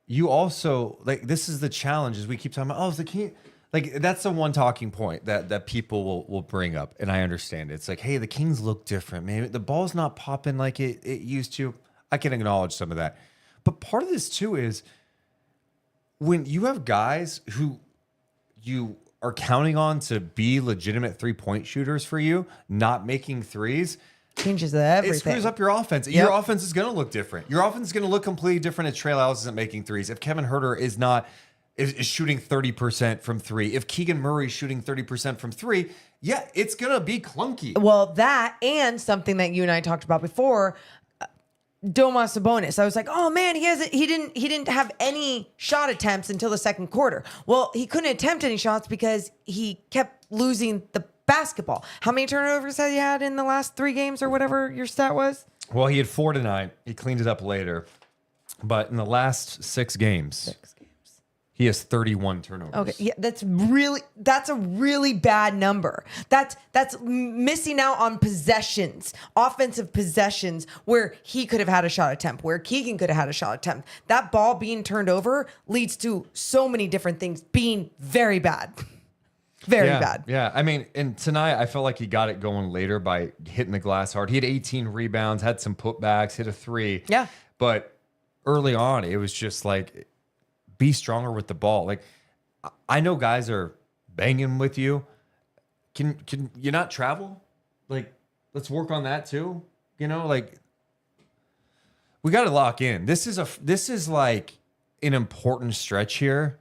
you also, like, this is the challenge, is we keep talking about, the King, like, that's the one talking point that people will bring up, and I understand it. It's like, hey, the Kings look different. Maybe the ball's not popping like it used to. I can acknowledge some of that. But part of this, too, is when you have guys who you are counting on to be legitimate three-point shooters for you, not making threes, changes everything. It screws up your offense. Yep. Your offense is going to look different. Your offense is going to look completely different if Trey Lyles isn't making threes. If Kevin Huerter is shooting 30% from three. If Keegan Murray is shooting 30% from three, yeah, it's going to be clunky. Well, that and something that you and I talked about before, Domas Sabonis. I was like, oh man, he didn't have any shot attempts until the second quarter. Well, he couldn't attempt any shots because he kept losing the basketball. How many turnovers has he had in the last 3 games or whatever your stat was? Well, he had 4 tonight. He cleaned it up later. But in the last 6 games, he has 31 turnovers. Okay, yeah, that's a really bad number. That's missing out on possessions, offensive possessions, where he could have had a shot attempt, where Keegan could have had a shot attempt. That ball being turned over leads to so many different things being very bad. Very bad. Yeah, I mean, and tonight I felt like he got it going later by hitting the glass hard. He had 18 rebounds, had some putbacks, hit a 3. Yeah. But early on, it was just like, be stronger with the ball. Like, I know guys are banging with you. Can you not travel? Like, let's work on that too. Like, we got to lock in. This is like an important stretch here,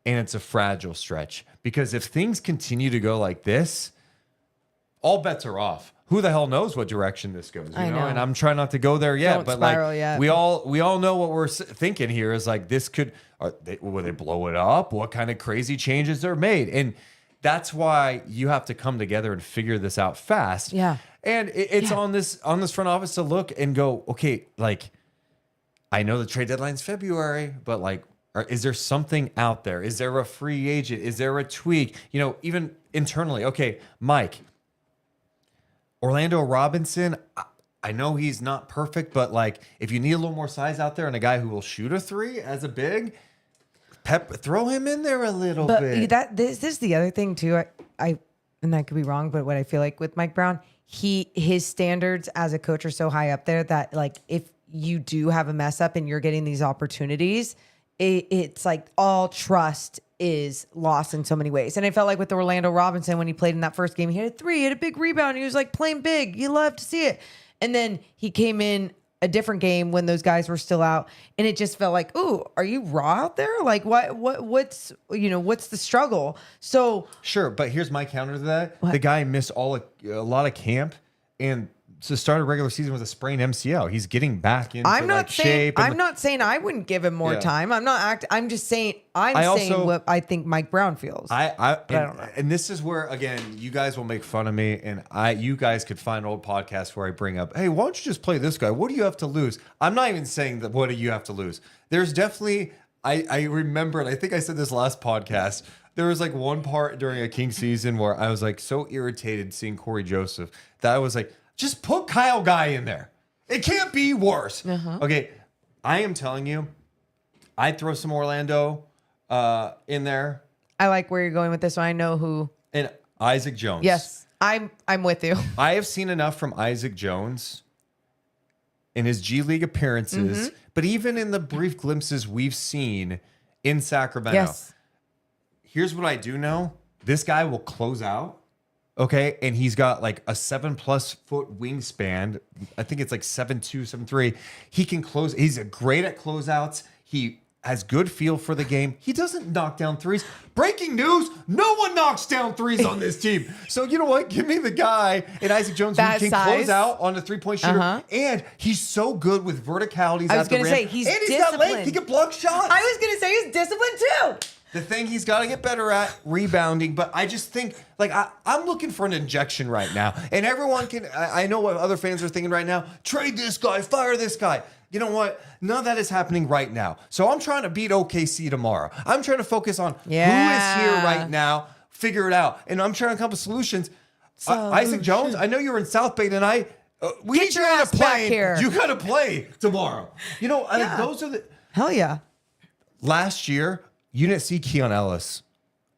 and it's a fragile stretch, because if things continue to go like this, all bets are off. Who the hell knows what direction this goes? You know? And I'm trying not to go there yet. Don't but spiral like yet. we all know what we're thinking here is like, this could, will they blow it up? What kind of crazy changes are made? And that's why you have to come together and figure this out fast. Yeah. And it's on this front office to look and go, okay, like, I know the trade deadline's February, but like, is there something out there? Is there a free agent? Is there a tweak? Even internally. Okay, Mike, Orlando Robinson, I know he's not perfect, but like, if you need a little more size out there and a guy who will shoot a 3 as a big, throw him in there a little bit. This is the other thing too. I and I could be wrong, but what I feel like with Mike Brown, his standards as a coach are so high up there that like, if you do have a mess up and you're getting these opportunities, it's like all trust is lost in so many ways. And I felt like with Orlando Robinson, when he played in that first game, he had a 3, he had a big rebound. He was like playing big. You love to see it. And then he came in a different game when those guys were still out, and it just felt like, ooh, are you raw out there? Like what's the struggle? So sure, but here's my counter to that. What? The guy missed a lot of camp, and to start a regular season with a sprained MCL. He's getting back into shape. I'm not saying I wouldn't give him more time. I'm just saying saying what I think Mike Brown feels. I don't know. And this is where, again, you guys will make fun of me, and you guys could find old podcasts where I bring up, hey, why don't you just play this guy? What do you have to lose? I'm not even saying that what do you have to lose. There's definitely, I remember, and I think I said this last podcast, there was like one part during a King season where I was like so irritated seeing Corey Joseph that I was like, just put Kyle Guy in there. It can't be worse. Okay, I am telling you, I'd throw some Orlando in there. I like where you're going with this one. I know who. And Isaac Jones. Yes, I'm with you. I have seen enough from Isaac Jones in his G League appearances, but even in the brief glimpses we've seen in Sacramento. Yes. Here's what I do know. This guy will close out Okay. And he's got like a 7+ foot wingspan. I think it's like 7'2", 7'3". He can close. He's great at closeouts. He has good feel for the game. He doesn't knock down threes. Breaking news, no one knocks down threes on this team. So you know what? Give me the guy in Isaac Jones who can close out on the 3-point shooter. And he's so good with verticalities. I was going to say, he's disciplined. Got length. He can block shots. I was going to say he's disciplined too. The thing he's got to get better at, rebounding. But I just think, like, I'm looking for an injection right now. And everyone can, I know what other fans are thinking right now. Trade this guy, fire this guy. You know what? None of that is happening right now. So I'm trying to beat OKC tomorrow. I'm trying to focus on who is here right now, figure it out. And I'm trying to come up with solutions. Isaac Jones, I know you were in South Bay tonight. We Get need your you on a ass back plane. here. You got to play tomorrow. You know, like, those are the... Hell yeah. Last year, you didn't see Keon Ellis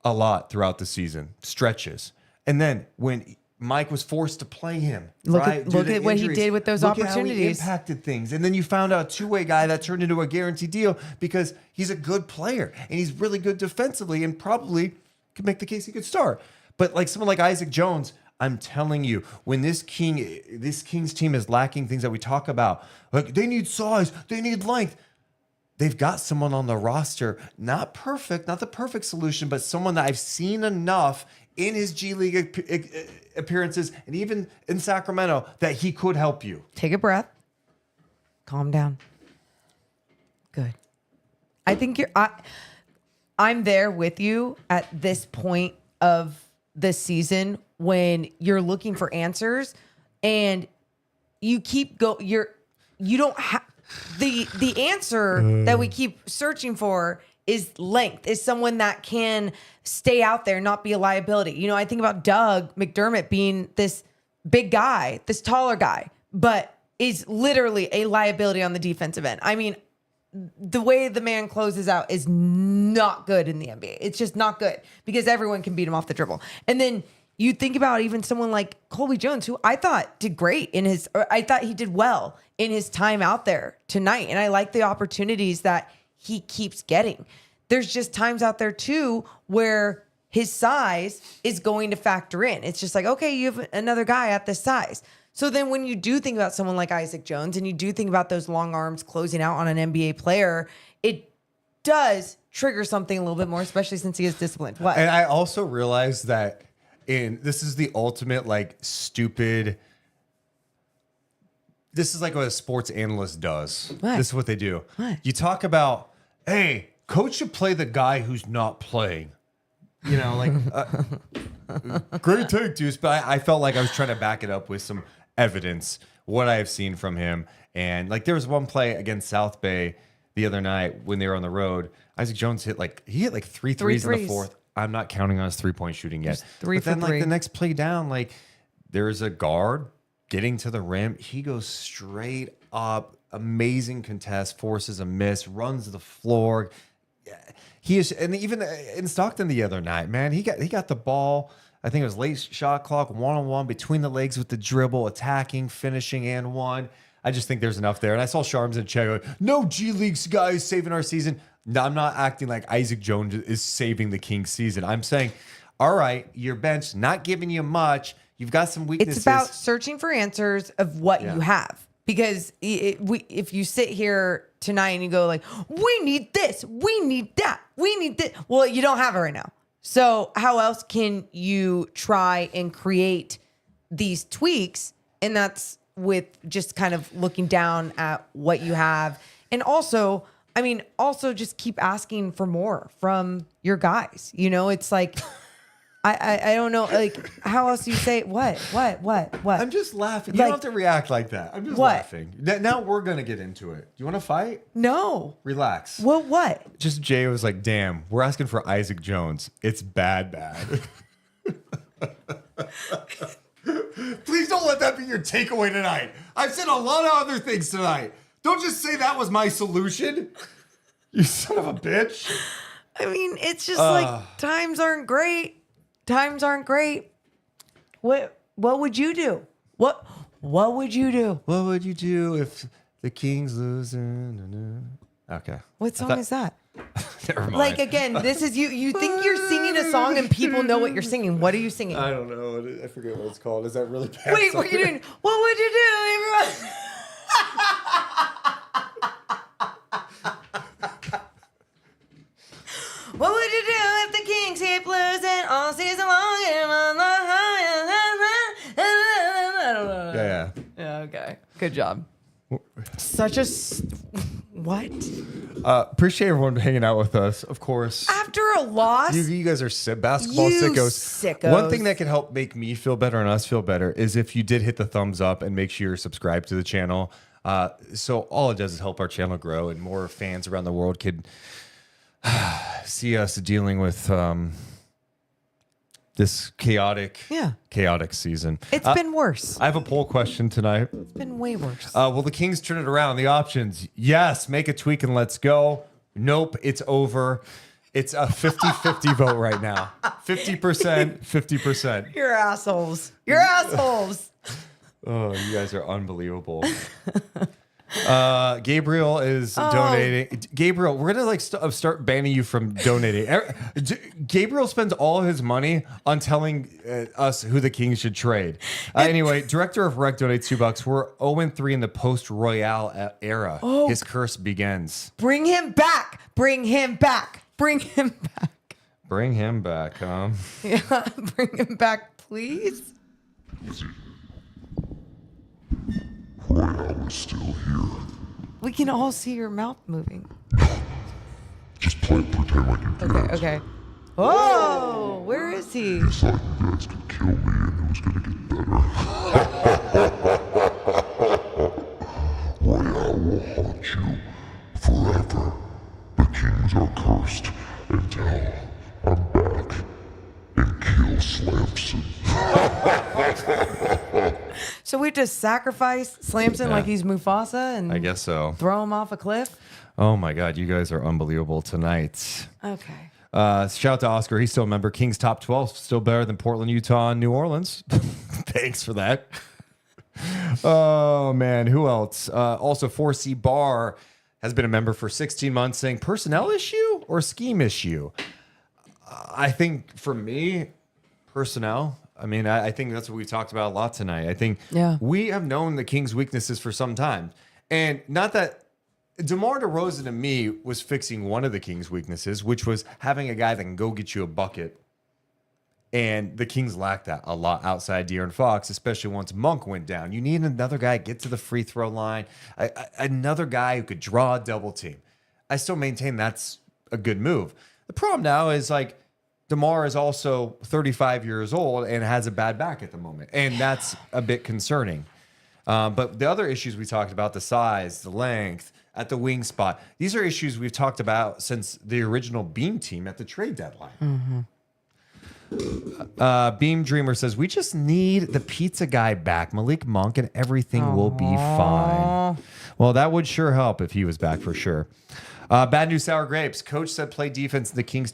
a lot throughout the season, stretches. And then when Mike was forced to play him, look right? at what he did with those opportunities. How he impacted things. And then you found out a two-way guy that turned into a guaranteed deal because he's a good player and he's really good defensively and probably could make the case he could start. But like someone like Isaac Jones, I'm telling you, when this Kings team is lacking things that we talk about, like they need size, they need length. They've got someone on the roster, not perfect, not the perfect solution, but someone that I've seen enough in his G League appearances and even in Sacramento that he could help you. Take a breath. Calm down. Good. I think I'm there with you at this point of the season when you're looking for answers and you keep you don't have the answer that we keep searching for is length, is someone that can stay out there, not be a liability. You know, I think about Doug McDermott being this big guy, this taller guy, but is literally a liability on the defensive end. I mean, the way the man closes out is not good in the NBA. It's just not good because everyone can beat him off the dribble. And then you think about even someone like Colby Jones, who I thought did great I thought he did well in his time out there tonight. And I like the opportunities that he keeps getting. There's just times out there too where his size is going to factor in. It's just like, okay, you have another guy at this size. So then when you do think about someone like Isaac Jones and you do think about those long arms closing out on an NBA player, it does trigger something a little bit more, especially since he is disciplined. What? And I also realized that this is the ultimate like stupid. This is like what a sports analyst does. What? This is what they do. What? You talk about, hey, coach should play the guy who's not playing. You know, like, great take, Deuce. But I felt like I was trying to back it up with some evidence, what I have seen from him. And like there was one play against South Bay the other night when they were on the road. Isaac Jones hit like three threes in the fourth. I'm not counting on his 3-point shooting yet. But then like the next play down, like there's a guard getting to the rim. He goes straight up, amazing contest, forces a miss, runs the floor. He is, and even in Stockton the other night, man, he got the ball. I think it was late shot clock, 1-on-1 between the legs with the dribble, attacking, finishing, and one. I just think there's enough there. And I saw Sharms and Che go, no G League's guys saving our season. No, I'm not acting like Isaac Jones is saving the Kings season. I'm saying, all right, your bench not giving you much. You've got some weaknesses. It's about searching for answers of what you have. Because if you sit here tonight and you go like, we need this, we need that, we need this. Well, you don't have it right now. So how else can you try and create these tweaks? And that's with just kind of looking down at what you have. And also, I mean, also just keep asking for more from your guys. You know, it's like... I don't know, like, how else do you say what? I'm just laughing. You don't have to react like that. I'm just laughing. Now we're going to get into it. Do you want to fight? No. Relax. Well, what? Just Jay was like, damn, we're asking for Isaac Jones. It's bad. Please don't let that be your takeaway tonight. I've said a lot of other things tonight. Don't just say that was my solution. You son of a bitch. I mean, it's just like times aren't great. Times aren't great. What would you do? What would you do? What would you do if the Kings lose? Okay. What song is that? Never mind. Like, again, this is you think you're singing a song and people know what you're singing. What are you singing? I don't know. I forget what it's called. Is that really bad? Wait, what are you doing? What would you do, everyone? What would you do if the Kings keep losing all season long? I don't know. Yeah. Yeah, okay. Good job. Such a... What? Appreciate everyone hanging out with us, of course. After a loss? You guys are basketball sickos. One thing that can help make me feel better and us feel better is if you did hit the thumbs up and make sure you're subscribed to the channel. So all it does is help our channel grow and more fans around the world could see us dealing with this chaotic season. It's been worse. I have a poll question tonight. It's been way worse. Will the Kings turn it around? The options: yes, make a tweak and let's go. Nope, it's over. It's a 50-50 vote right now. 50%, 50%. You're assholes. You're assholes. Oh, you guys are unbelievable. Gabriel is donating. Gabriel, we're gonna start banning you from donating. Gabriel spends all his money on telling us who the Kings should trade. Anyway, Director of Rec donates $2. We're 0-3 in the post-Royale era. His curse begins. Bring him back. Bring him back. Bring him back. Bring him back, huh? Yeah, bring him back, please. Royale is still here. We can all see your mouth moving. Just pretend like you're dead. Okay. Oh, where is he? You thought you guys could kill me and it was gonna get better. Royale will haunt you forever. The Kings are cursed until I'm back and kill Slamson. So we just sacrifice Slamson like he's Mufasa and I guess so. Throw him off a cliff? Oh my God, you guys are unbelievable tonight. Okay. Shout out to Oscar. He's still a member. Kings top 12, still better than Portland, Utah, and New Orleans. Thanks for that. Oh man, who else? Also, 4C Bar has been a member for 16 months, saying personnel issue or scheme issue. I think for me, personnel. I mean, I think that's what we talked about a lot tonight. I think we have known the Kings' weaknesses for some time. And not that DeMar DeRozan to me was fixing one of the Kings' weaknesses, which was having a guy that can go get you a bucket. And the Kings lacked that a lot outside De'Aaron Fox, especially once Monk went down. You need another guy get to the free throw line, another guy who could draw a double team. I still maintain that's a good move. The problem now is like, DeMar is also 35 years old and has a bad back at the moment. And that's a bit concerning. But the other issues we talked about, the size, the length, at the wing spot, these are issues we've talked about since the original Beam team at the trade deadline. Beam Dreamer says, we just need the pizza guy back, Malik Monk, and everything will be fine. Well, that would sure help if he was back for sure. Bad news, sour grapes. Coach said play defense. The Kings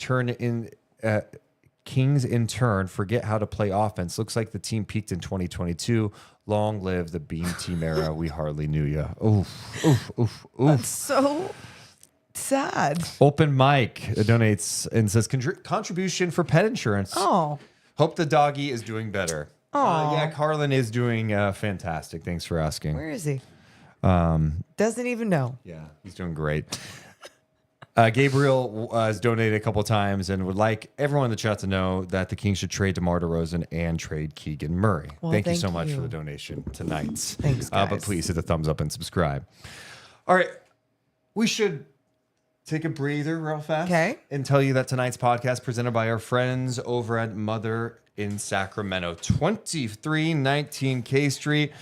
in turn forget how to play offense. Looks like the team peaked in 2022. Long live the Beam team era. We hardly knew you. Oof, oof, oof, oof. That's so sad. Open Mike donates and says contribution for pet insurance. Oh. Hope the doggy is doing better. Oh. Yeah, Carlin is doing fantastic. Thanks for asking. Where is he? Doesn't even know. Yeah, he's doing great. Gabriel has donated a couple times and would like everyone in the chat to know that the Kings should trade DeMar DeRozan and trade Keegan Murray. Well, thank you so much for the donation tonight. Thanks, guys. But please hit the thumbs up and subscribe. All right. We should take a breather real fast. Okay. And tell you that tonight's podcast presented by our friends over at Mother in Sacramento, 2319 K Street.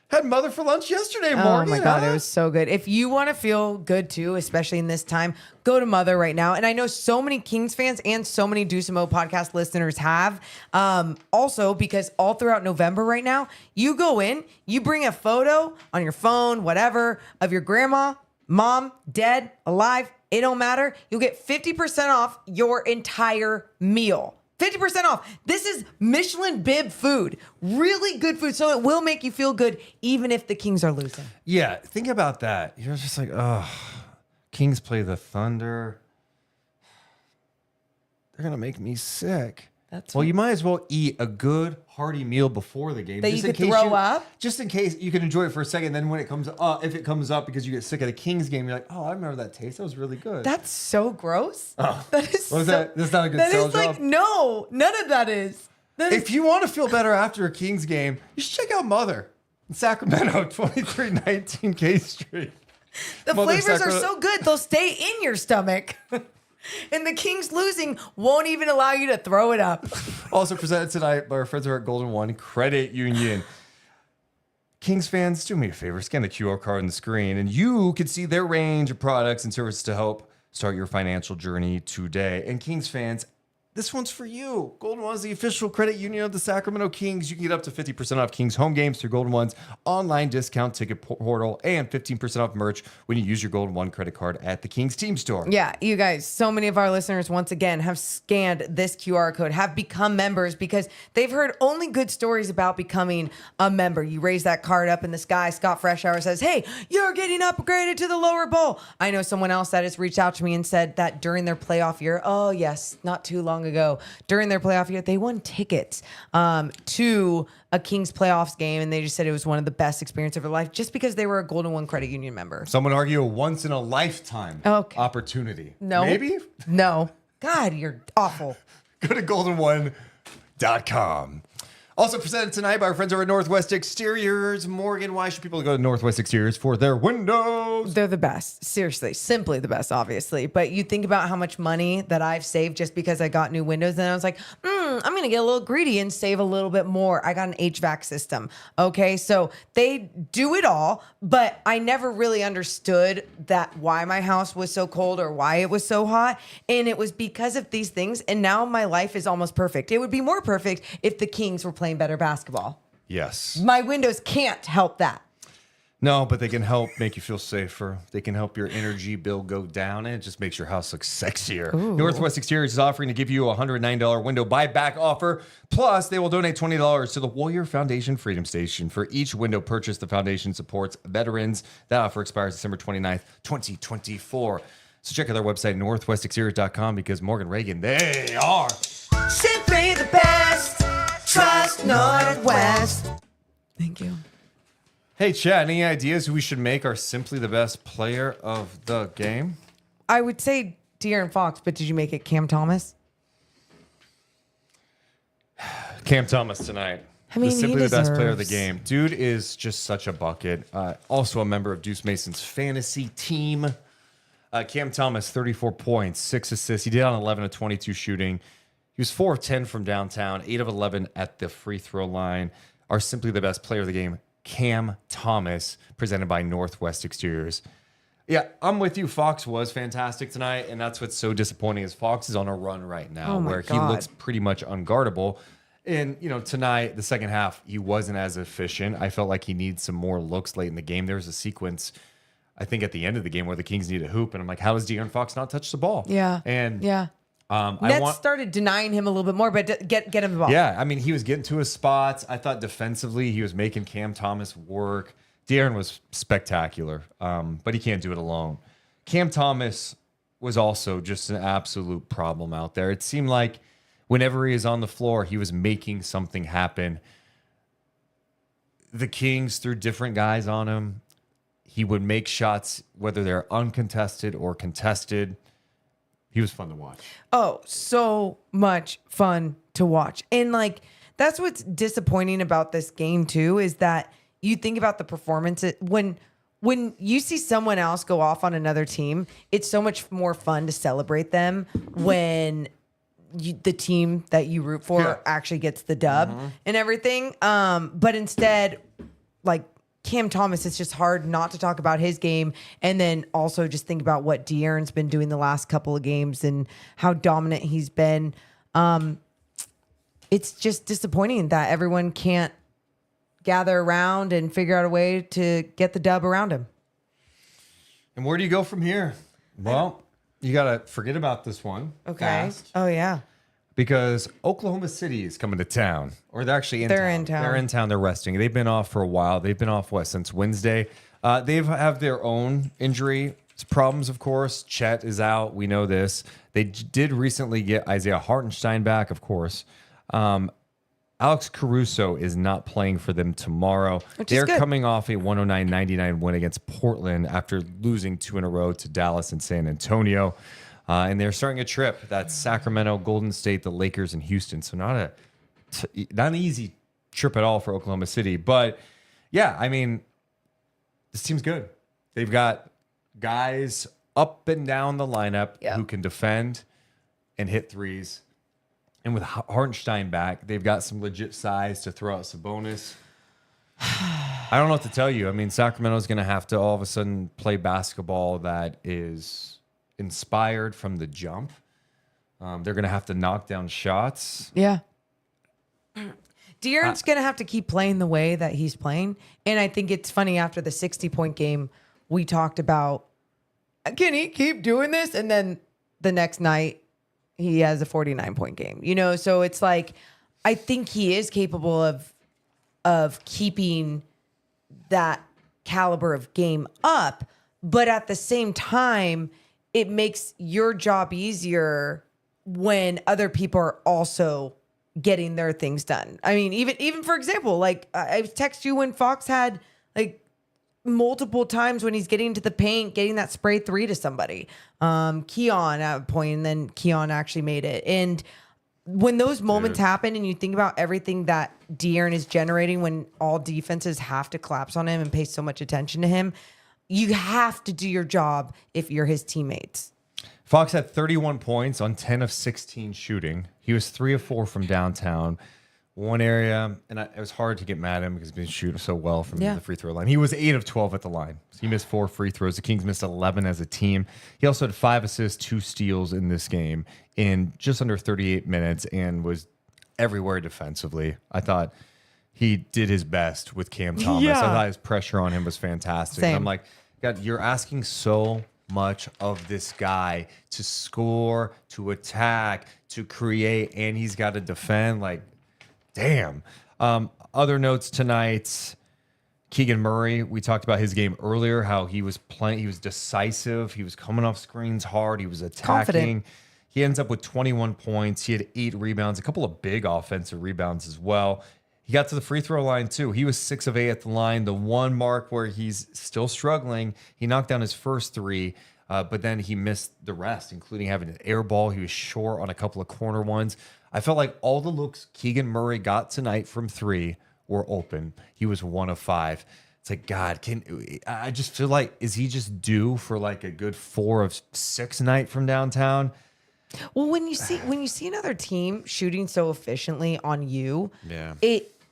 Had Mother for lunch yesterday morning. Oh my God, it was so good. If you want to feel good too, especially in this time, go to Mother right now. And I know so many Kings fans and so many Deuce and Mo podcast listeners have. Also, because all throughout November right now, you go in, you bring a photo on your phone, whatever, of your grandma, mom, dead, alive, it don't matter. You'll get 50% off your entire meal. 50% off. This is Michelin bib food. Really good food. So it will make you feel good even if the Kings are losing. Yeah, think about that. You're just like, oh, Kings play the Thunder. they're going to make me sick. That's well, you might as well eat a good hearty meal before the game. That you could throw up? Just in case you can enjoy it for a second. Then when it comes up, if it comes up because you get sick at a Kings game, you're like, oh, I remember that taste. That was really good. That's so gross. Oh. That is What is so, that? That's not a good That sales is like, job. no, none of that is. That is If you want to feel better after a Kings game, you should check out Mother in Sacramento, 2319 K Street. the Mother flavors are Sacramento. so good, they'll stay in your stomach. And the Kings losing won't even allow you to throw it up. Also presented tonight by our friends over at Golden One Credit Union. Kings fans, do me a favor, scan the QR card on the screen, and you can see their range of products and services to help start your financial journey today. And Kings fans, this one's for you. Golden One is the official credit union of the Sacramento Kings. You can get up to 50% off Kings home games through Golden One's online discount ticket portal and 15% off merch when you use your Golden One credit card at the Kings team store. Yeah, you guys, so many of our listeners, once again, have scanned this QR code, have become members because they've heard only good stories about becoming a member. You raise that card up in the sky. Scott Freshour says, hey, you're getting upgraded to the lower bowl. I know someone else that has reached out to me and said that during their playoff year, oh, yes, not too long ago, during their playoff year, they won tickets to a Kings playoffs game, and they just said it was one of the best experiences of their life just because they were a Golden One Credit Union member. Some would argue a once in a lifetime opportunity. No. Maybe? No. God, you're awful. Go to goldenone.com. Also presented tonight by our friends over at Northwest Exteriors. Morgan, why should people go to Northwest Exteriors for their windows? They're the best. Seriously. Simply the best, obviously. But you think about how much money that I've saved just because I got new windows. And I was like, I'm going to get a little greedy and save a little bit more. I got an HVAC system. Okay. So they do it all. But I never really understood that why my house was so cold or why it was so hot. And it was because of these things. And now my life is almost perfect. It would be more perfect if the Kings were playing better basketball. Yes. My windows can't help that. No, but they can help make you feel safer. They can help your energy bill go down, and it just makes your house look sexier. Ooh. Northwest Exteriors is offering to give you a $109 window buyback offer. Plus, they will donate $20 to the Warrior Foundation Freedom Station. For each window purchase, the foundation supports veterans. That offer expires December 29th, 2024. So check out their website, northwestexteriors.com, because Morgan Reagan, they are simply the best. Trust Northwest. Thank you. Hey, Chad, any ideas who we should make our simply the best player of the game? I would say De'Aaron Fox, but did you make it Cam Thomas? Cam Thomas tonight. I mean, simply he the best player of the deserves- game. Dude is just such a bucket. Also a member of Deuce Mason's fantasy team. Cam Thomas, 34 points, 6 assists. He did on 11 of 22 shooting. He was 4 of 10 from downtown, 8 of 11 at the free throw line. Our simply the best player of the game, Cam Thomas, presented by Northwest Exteriors. Yeah, I'm with you. Fox was fantastic tonight, and that's what's so disappointing is Fox is on a run right now Oh my where he God. looks pretty much unguardable. And, you know, tonight, the second half, he wasn't as efficient. I felt like he needs some more looks late in the game. There was a sequence, I think, at the end of the game where the Kings need a hoop, and I'm like, how does De'Aaron Fox not touch the ball? Yeah. And yeah. Nets started denying him a little bit more, but get him the ball. Yeah, I mean, he was getting to his spots. I thought defensively he was making Cam Thomas work. De'Aaron was spectacular, but he can't do it alone. Cam Thomas was also just an absolute problem out there. It seemed like whenever he was on the floor, he was making something happen. The Kings threw different guys on him. He would make shots, whether they're uncontested or contested. He was fun to watch. Oh, so much fun to watch. And like, that's what's disappointing about this game too, is that you think about the performance when you see someone else go off on another team, it's so much more fun to celebrate them when the team that you root for actually gets the dub and everything. But instead, like, Cam Thomas, it's just hard not to talk about his game and then also just think about what De'Aaron's been doing the last couple of games and how dominant he's been. It's just disappointing that everyone can't gather around and figure out a way to get the dub around him. And where do you go from here? Well, you got to forget about this one. Okay. Fast. Oh, yeah. Because Oklahoma City is coming to town, or they're actually in town. They're in town. They're in town. They're resting. They've been off for a while. They've been off, since Wednesday. They have their own injury There's problems, of course. Chet is out. We know this. They did recently get Isaiah Hartenstein back, of course. Alex Caruso is not playing for them tomorrow. They're coming off a 109-99 win against Portland after losing 2 in a row to Dallas and San Antonio. And they're starting a trip. That's Sacramento, Golden State, the Lakers, and Houston. So not an easy trip at all for Oklahoma City. But, yeah, I mean, this team's good. They've got guys up and down the lineup who can defend and hit threes. And with Hartenstein back, they've got some legit size to throw out Sabonis. I don't know what to tell you. I mean, Sacramento's going to have to all of a sudden play basketball that is inspired from the jump. They're going to have to knock down shots. Yeah. De'Aaron's going to have to keep playing the way that he's playing. And I think it's funny, after the 60-point game, we talked about, can he keep doing this? And then the next night, he has a 49-point game, So it's like, I think he is capable of keeping that caliber of game up, but at the same time, it makes your job easier when other people are also getting their things done. I mean, even for example, like I text you when Fox had like multiple times when he's getting to the paint, getting that spray 3 to somebody. Keon at a point, and then Keon actually made it. And when those moments happen and you think about everything that De'Aaron is generating when all defenses have to collapse on him and pay so much attention to him, you have to do your job if you're his teammates. Fox had 31 points on 10 of 16 shooting. He was 3 of 4 from downtown. One area, and it was hard to get mad at him because he's been shooting so well from the free throw line. He was 8 of 12 at the line. So he missed 4 free throws. The Kings missed 11 as a team. He also had 5 assists, 2 steals in this game in just under 38 minutes and was everywhere defensively. I thought he did his best with Cam Thomas. I thought his pressure on him was fantastic. I'm like, God, you're asking so much of this guy to score, to attack, to create, and he's got to defend. Like, damn. Other notes tonight, Keegan Murray, we talked about his game earlier, how he was playing, he was decisive, he was coming off screens hard, he was attacking. Confident. He ends up with 21 points. He had 8 rebounds, a couple of big offensive rebounds as well. He got to the free throw line too. He was 6 of 8 at the line. The one mark where he's still struggling, he knocked down his first 3, but then he missed the rest, including having an air ball. He was short on a couple of corner ones. I felt like all the looks Keegan Murray got tonight from 3 were open. He was 1 of 5. It's like, God, I just feel like, is he just due for like a good 4 of 6 night from downtown? Well, when you see another team shooting so efficiently on you,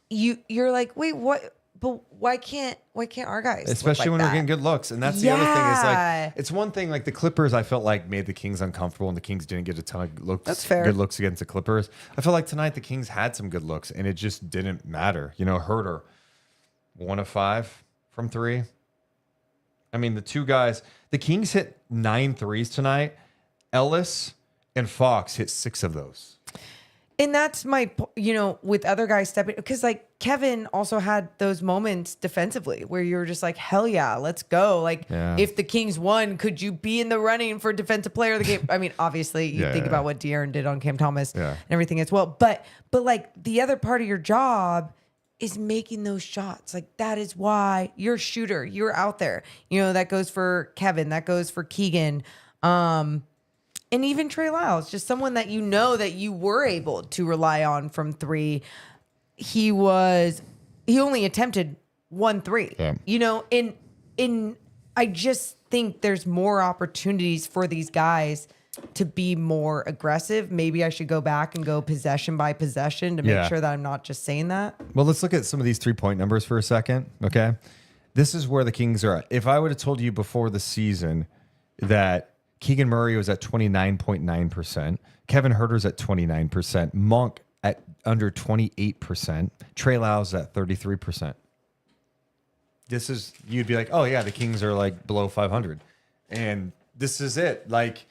you're like, wait, what? But why can't our guys? Especially when we're getting good looks, and that's the other thing. Is like, it's one thing like the Clippers. I felt like made the Kings uncomfortable, and the Kings didn't get a ton of looks. That's fair. Good looks against the Clippers. I felt like tonight the Kings had some good looks, and it just didn't matter. Herter, 1 of 5 from 3. I mean, the two guys. The Kings hit 9 threes tonight. Ellis and Fox hit 6 of those. And that's my, with other guys stepping, because like Kevin also had those moments defensively where you were just like, hell yeah, let's go. Like, if the Kings won, could you be in the running for defensive player of the game? I mean, obviously you think about what De'Aaron did on Cam Thomas and everything as well. But like the other part of your job is making those shots. Like, that is why you're a shooter. You're out there. That goes for Kevin. That goes for Keegan. And even Trey Lyles, just someone that that you were able to rely on from 3. He only attempted 1 3. And I just think there's more opportunities for these guys to be more aggressive. Maybe I should go back and go possession by possession to make sure that I'm not just saying that. Well, let's look at some of these 3-point numbers for a second. Okay. This is where the Kings are at. If I would have told you before the season that Keegan Murray was at 29.9%. Kevin Huerter's at 29%. Monk at under 28%. Trey Lyles at 33%. You'd be like, oh yeah, the Kings are like below 500. And this is it. Like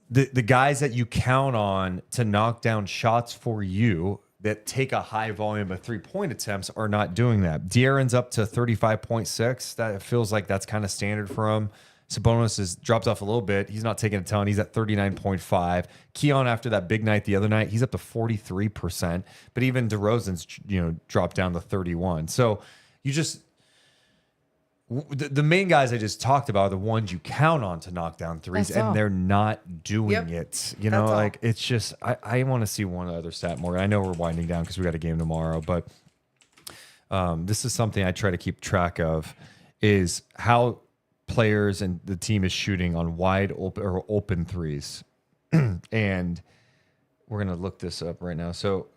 the guys that you count on to knock down shots for you, that take a high volume of 3-point attempts are not doing that. De'Aaron's up to 35.6. That feels like that's kind of standard for him. Sabonis has dropped off a little bit. He's not taking a ton. He's at 39.5. Keon, after that big night the other night, he's up to 43%. But even DeRozan's, dropped down to 31. So you just the main guys I just talked about are the ones you count on to knock down threes, and they're not doing it. Like it's just I want to see one other stat more. I know we're winding down because we got a game tomorrow, but this is something I try to keep track of is how players and the team is shooting on wide open or open threes. And we're going to look this up right now. So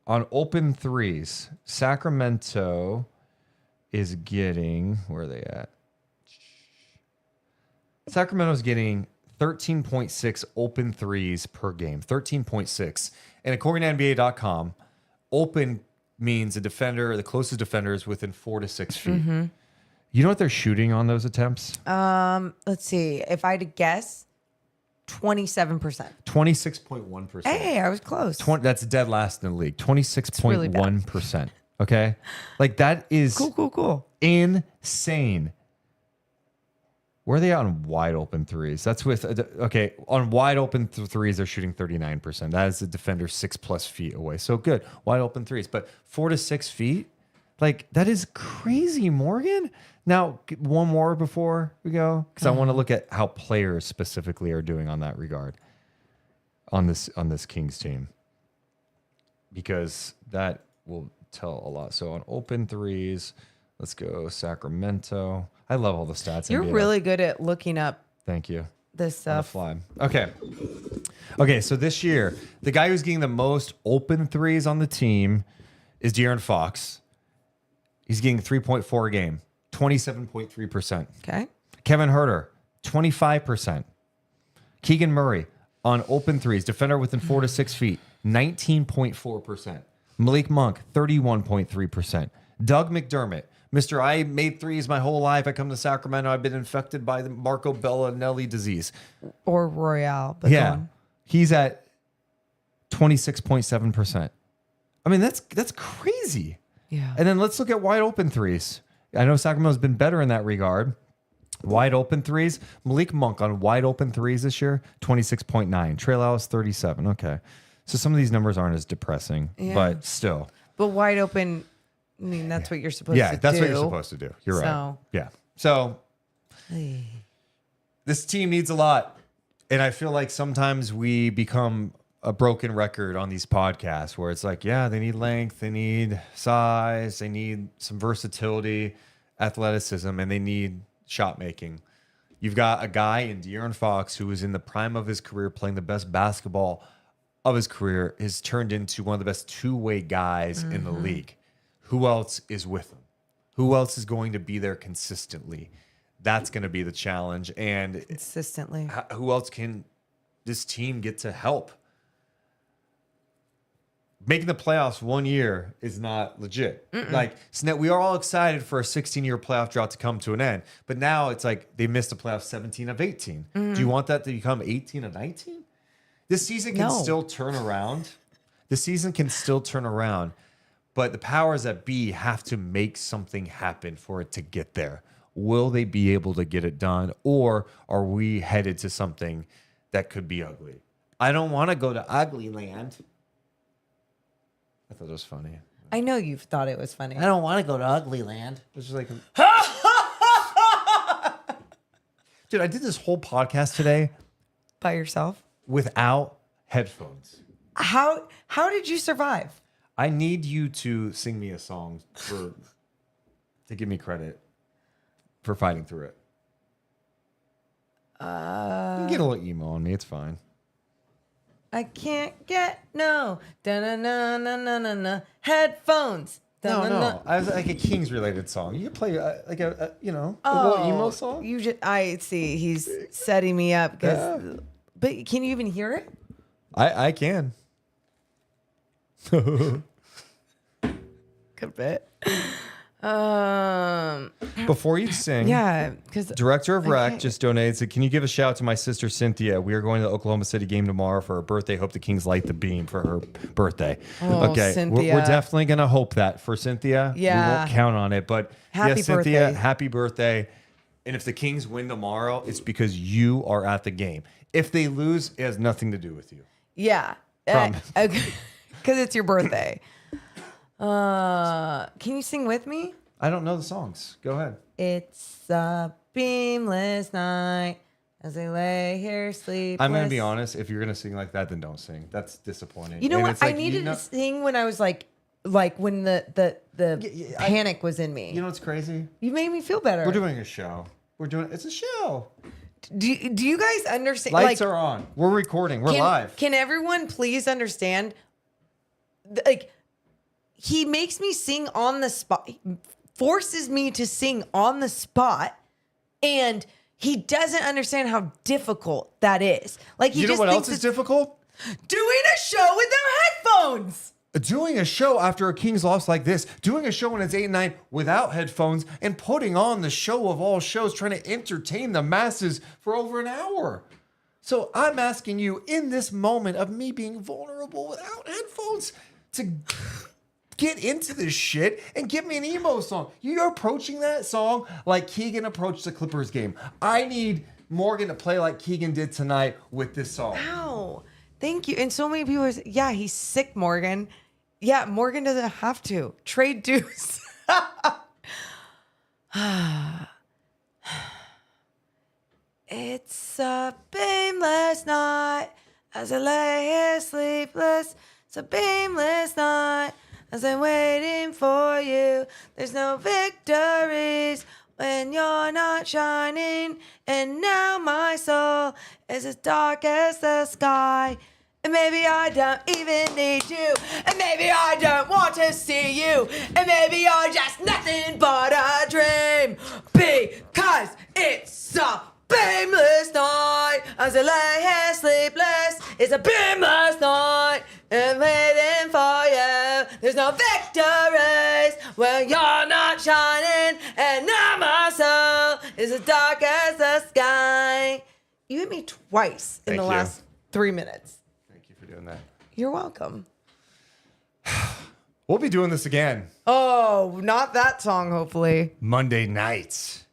on open threes, Sacramento is getting, where are they at? Sacramento's getting 13.6 open threes per game, 13.6. And according to NBA.com, open means a defender, the closest defender is within 4 to 6 feet. Mm-hmm. You know what they're shooting on those attempts? Let's see. If I had to guess, 27%. 26.1%. Hey, I was close. That's dead last in the league. 26.1%. Really okay? Like that is cool. Insane. Where are they at on wide open threes? That's with, okay, on wide open threes, they're shooting 39%. That is a defender 6+ feet away. So good. Wide open threes. But 4 to 6 feet? Like, that is crazy, Morgan. Now, one more before we go, because I want to look at how players specifically are doing on that regard on this Kings team, because that will tell a lot. So on open threes, let's go Sacramento. I love all the stats. You're really good at looking up. Thank you. This stuff. On the fly. Okay. So this year, the guy who's getting the most open threes on the team is De'Aaron Fox. He's getting 3.4 a game, 27.3%. Okay. Kevin Huerter, 25%. Keegan Murray on open threes, defender within 4 to 6 feet, 19.4%. Malik Monk, 31.3%. Doug McDermott, Mr. I made threes my whole life. I come to Sacramento. I've been infected by the Marco Bellinelli disease. Or Royale. But yeah. He's at 26.7%. I mean, that's crazy. Yeah. And then let's look at wide open threes. I know Sacramento's been better in that regard. Wide open threes. Malik Monk on wide open threes this year, 26.9. Trey Lyles, 37. Okay. So some of these numbers aren't as depressing, but still. But wide open, I mean, that's what you're supposed to do. Yeah, that's what you're supposed to do. You're right. Yeah. So this team needs a lot. And I feel like sometimes we become a broken record on these podcasts where it's like, yeah, they need length, they need size, they need some versatility, athleticism, and they need shot making. You've got a guy in De'Aaron Fox who is in the prime of his career, playing the best basketball of his career, has turned into one of the best two-way guys in the league. Who else is with him? Who else is going to be there consistently? That's going to be the challenge. And consistently, who else can this team get to help? Making the playoffs 1 year is not legit. Like, so now we are all excited for a 16-year playoff drought to come to an end. But now it's like they missed the playoffs 17 of 18. Do you want that to become 18 of 19? This season can still turn around. The season can still turn around. But the powers that be have to make something happen for it to get there. Will they be able to get it done? Or are we headed to something that could be ugly? I don't want to go to ugly land. I thought it was funny. I know you've thought it was funny. I don't want to go to ugly land. It's just like, dude, I did this whole podcast today by yourself without headphones. How did you survive? I need you to sing me a song to give me credit for fighting through it. You can get a little emo on me. It's fine. I can't get no da-na-na-na-na-na headphones. No. I was like a Kings related song. You can play like a little emo song. I see. He's setting me up. But can you even hear it? I can. Good bit. Before you sing, Yeah, because Director of Rec just donated. Can you give a shout out to my sister Cynthia? We are going to the Oklahoma City game tomorrow for her birthday. Hope the Kings light the beam for her birthday. Oh, okay, Cynthia. We're definitely gonna hope that for Cynthia. Yeah. We won't count on it, but Happy Cynthia, birthday. happy birthday. And if the Kings win tomorrow, it's because you are at the game. If they lose, it has nothing to do with you. Yeah. Because it's your birthday. Can you sing with me? I don't know the songs. Go ahead. It's a beamless night as I lay here sleepless. I'm going to be honest. If you're going to sing like that, then don't sing. That's disappointing. You know And what? it's like, I needed to sing when I was like when the panic was in me. You know what's crazy? You made me feel better. We're doing a show. It's a show. Do you guys understand? Lights are on. We're recording. We're live. Can everyone please understand? Like, he makes me sing on the spot. He forces me to sing on the spot, and he doesn't understand how difficult that is. Like, he you know just what thinks else is difficult? doing a show with no headphones. Doing a show after a Kings loss like this, doing a show when it's 8-9 without headphones, and putting on the show of all shows, trying to entertain the masses for over an hour. So I'm asking you in this moment of me being vulnerable without headphones to get into this shit and give me an emo song. You're approaching that song like Keegan approached the Clippers game. I need Morgan to play like Keegan did tonight with this song. Wow. Thank you. And so many people are saying, yeah, he's sick, Morgan. Yeah, Morgan doesn't have to. Trade Deuce. It's a beamless night as I lay here sleepless. It's a beamless night as I'm waiting for you. There's no victories when you're not shining. And now my soul is as dark as the sky. And maybe I don't even need you. And maybe I don't want to see you. And maybe you're just nothing but a dream. Because it's a beamless night as I lay here sleepless. It's a beamless night and waiting for you. There's no victories when you're not shining. And now my soul is as dark as the sky. You hit me twice in the last 3 minutes. Thank you for doing that. You're welcome. We'll be doing this again. Oh, not that song, hopefully. Monday nights.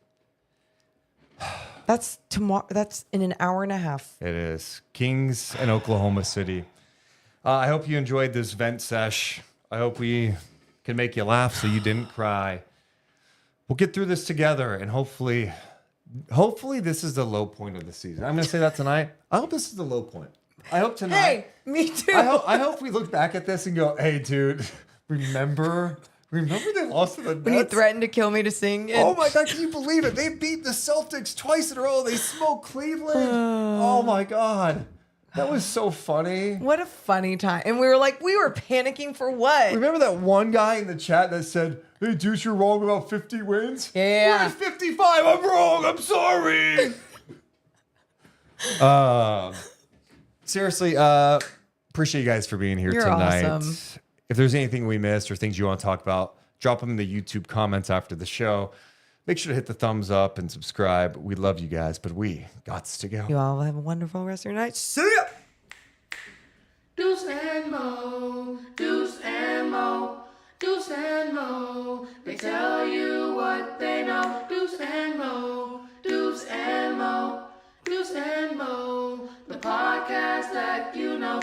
That's tomorrow. That's in an hour and a half. It is. Kings and Oklahoma City. I hope you enjoyed this vent sesh. I hope we can make you laugh so you didn't cry. We'll get through this together, and hopefully this is the low point of the season. I'm going to say that tonight. I hope this is the low point. I hope tonight. Hey, me too. I hope we look back at this and go, hey, dude, remember they lost to the Nets? When you threatened to kill me to sing it. Oh my God, can you believe it? They beat the Celtics twice in a row. They smoked Cleveland. Oh my God. That was so funny. What a funny time. And we were panicking for what? Remember that one guy in the chat that said, hey, Deuce, you're wrong about 50 wins? Yeah. We're at 55. I'm wrong. I'm sorry. Seriously, appreciate you guys for being here tonight. Awesome. If there's anything we missed or things you want to talk about, drop them in the YouTube comments after the show. Make sure to hit the thumbs up and subscribe. We love you guys, but we gots to go. You all have a wonderful rest of your night. See ya! Deuce and Mo, Deuce and Mo, Deuce and Mo. They tell you what they know. Deuce and Mo, Deuce and Mo, Deuce and Mo. The podcast that you know.